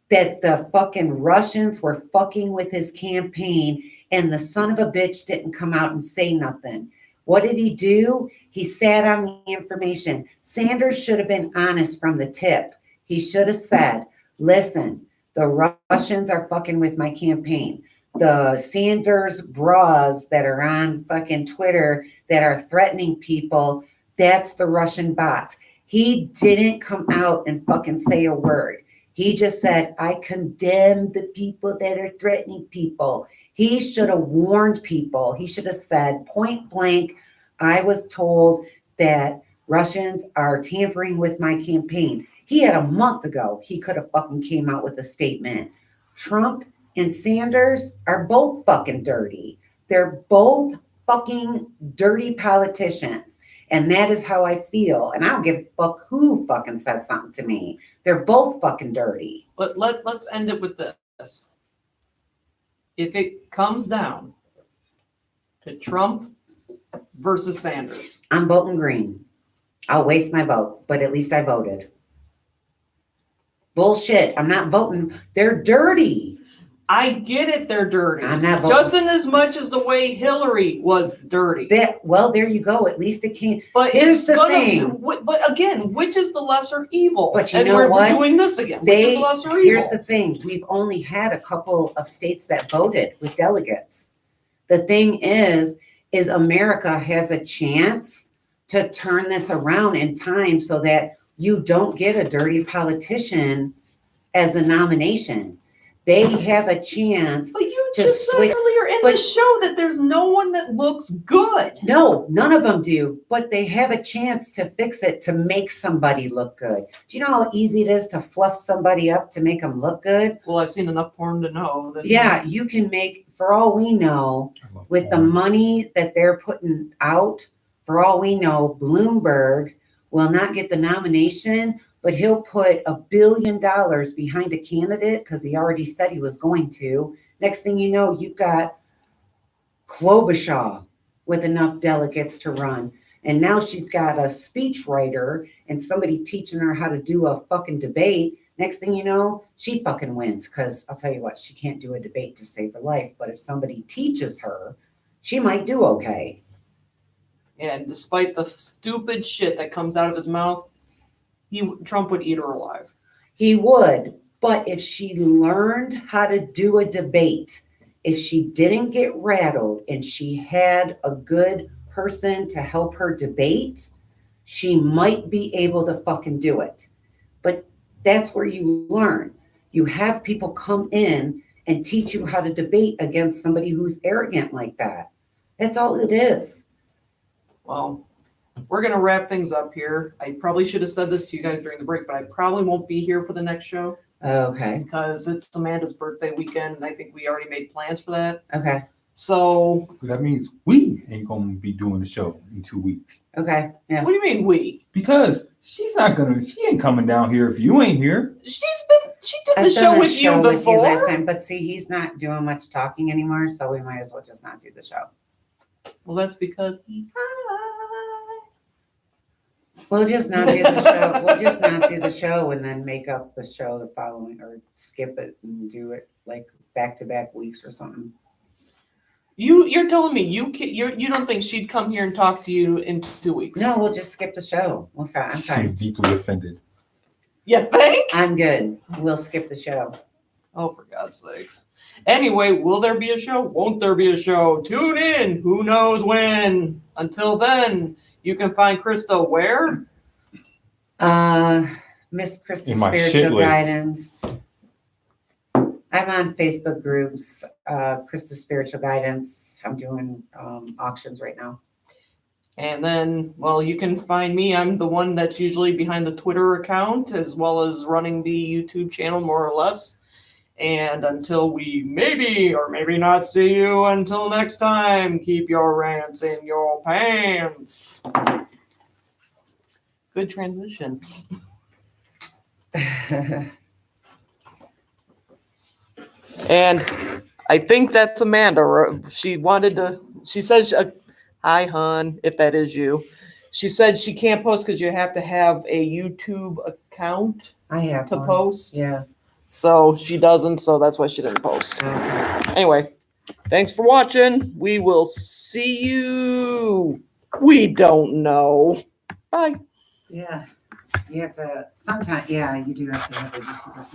that the fucking Russians were fucking with his campaign, and the son of a bitch didn't come out and say nothing. What did he do? He sat on the information. Sanders should have been honest from the tip. He should have said, listen, the Russians are fucking with my campaign. The Sanders bras that are on fucking Twitter that are threatening people, that's the Russian bots. He didn't come out and fucking say a word. He just said, I condemn the people that are threatening people. He should have warned people. He should have said point blank, I was told that Russians are tampering with my campaign. He had a month ago, he could have fucking came out with a statement. Trump and Sanders are both fucking dirty. They're both fucking dirty politicians. And that is how I feel. And I don't give a fuck who fucking says something to me. They're both fucking dirty. But let's end it with this. If it comes down to Trump versus Sanders, I'm voting green. I'll waste my vote, but at least I voted. Bullshit. I'm not voting. They're dirty. I get it, they're dirty. I'm not voting. Just in as much as the way Hillary was dirty. Well, there you go. At least it can't. But here's the thing. But again, which is the lesser evil? But you and know we're what? doing this again. Which is the lesser evil? Here's the thing. We've only had a couple of states that voted with delegates. The thing is America has a chance to turn this around in time so that you don't get a dirty politician as a nomination. They have a chance. But you just said earlier in the show that there's no one that looks good. No, none of them do. But they have a chance to fix it, to make somebody look good. Do you know how easy it is to fluff somebody up to make them look good? Well, I've seen enough porn to know that. Yeah, you can make, for all we know, with the money that they're putting out, for all we know, Bloomberg will not get the nomination, but he'll put $1 billion behind a candidate because he already said he was going to. Next thing you know, you've got Klobuchar with enough delegates to run. And now she's got a speech writer and somebody teaching her how to do a fucking debate. Next thing you know, she fucking wins because I'll tell you what, she can't do a debate to save her life. But if somebody teaches her, she might do okay. And despite the stupid shit that comes out of his mouth, Trump would eat her alive. He would. But if she learned how to do a debate, if she didn't get rattled and she had a good person to help her debate, she might be able to fucking do it. But that's where you learn. You have people come in and teach you how to debate against somebody who's arrogant like that. That's all it is. Well, we're going to wrap things up here. I probably should have said this to you guys during the break, but I probably won't be here for the next show. Okay. Because it's Amanda's birthday weekend, and I think we already made plans for that. Okay. So that means we ain't going to be doing the show in 2 weeks. Okay. Yeah. What do you mean we? Because she ain't coming down here if you ain't here. She did the show with you before. Last time, but see, he's not doing much talking anymore, so we might as well just not do the show. Well, that's because We'll just not do the show. We'll just not do the show and then make up the show the following, or skip it and do it like back-to-back weeks or something. You're telling me you don't think she'd come here and talk to you in 2 weeks? No, we'll just skip the show. I'm fine. She's deeply offended. You think? I'm good. We'll skip the show. Oh, for God's sakes. Anyway, will there be a show? Won't there be a show? Tune in. Who knows when? Until then, you can find Krista where? Miss Krista In my shit Spiritual list. Guidance. I'm on Facebook groups, Krista Spiritual Guidance. I'm doing auctions right now. And then, well, you can find me. I'm the one that's usually behind the Twitter account as well as running the YouTube channel, more or less. And until we maybe or maybe not see you until next time, keep your rants in your pants. Good transition. And I think that's Amanda. She says, hi, hon, if that is you. She said she can't post because you have to have a YouTube account I have to one. post. Yeah. So she doesn't, so that's why she didn't post. Anyway, thanks for watching. We will see you. We don't know. Bye. Yeah. You have to, sometimes, yeah, you do have to have a YouTube account.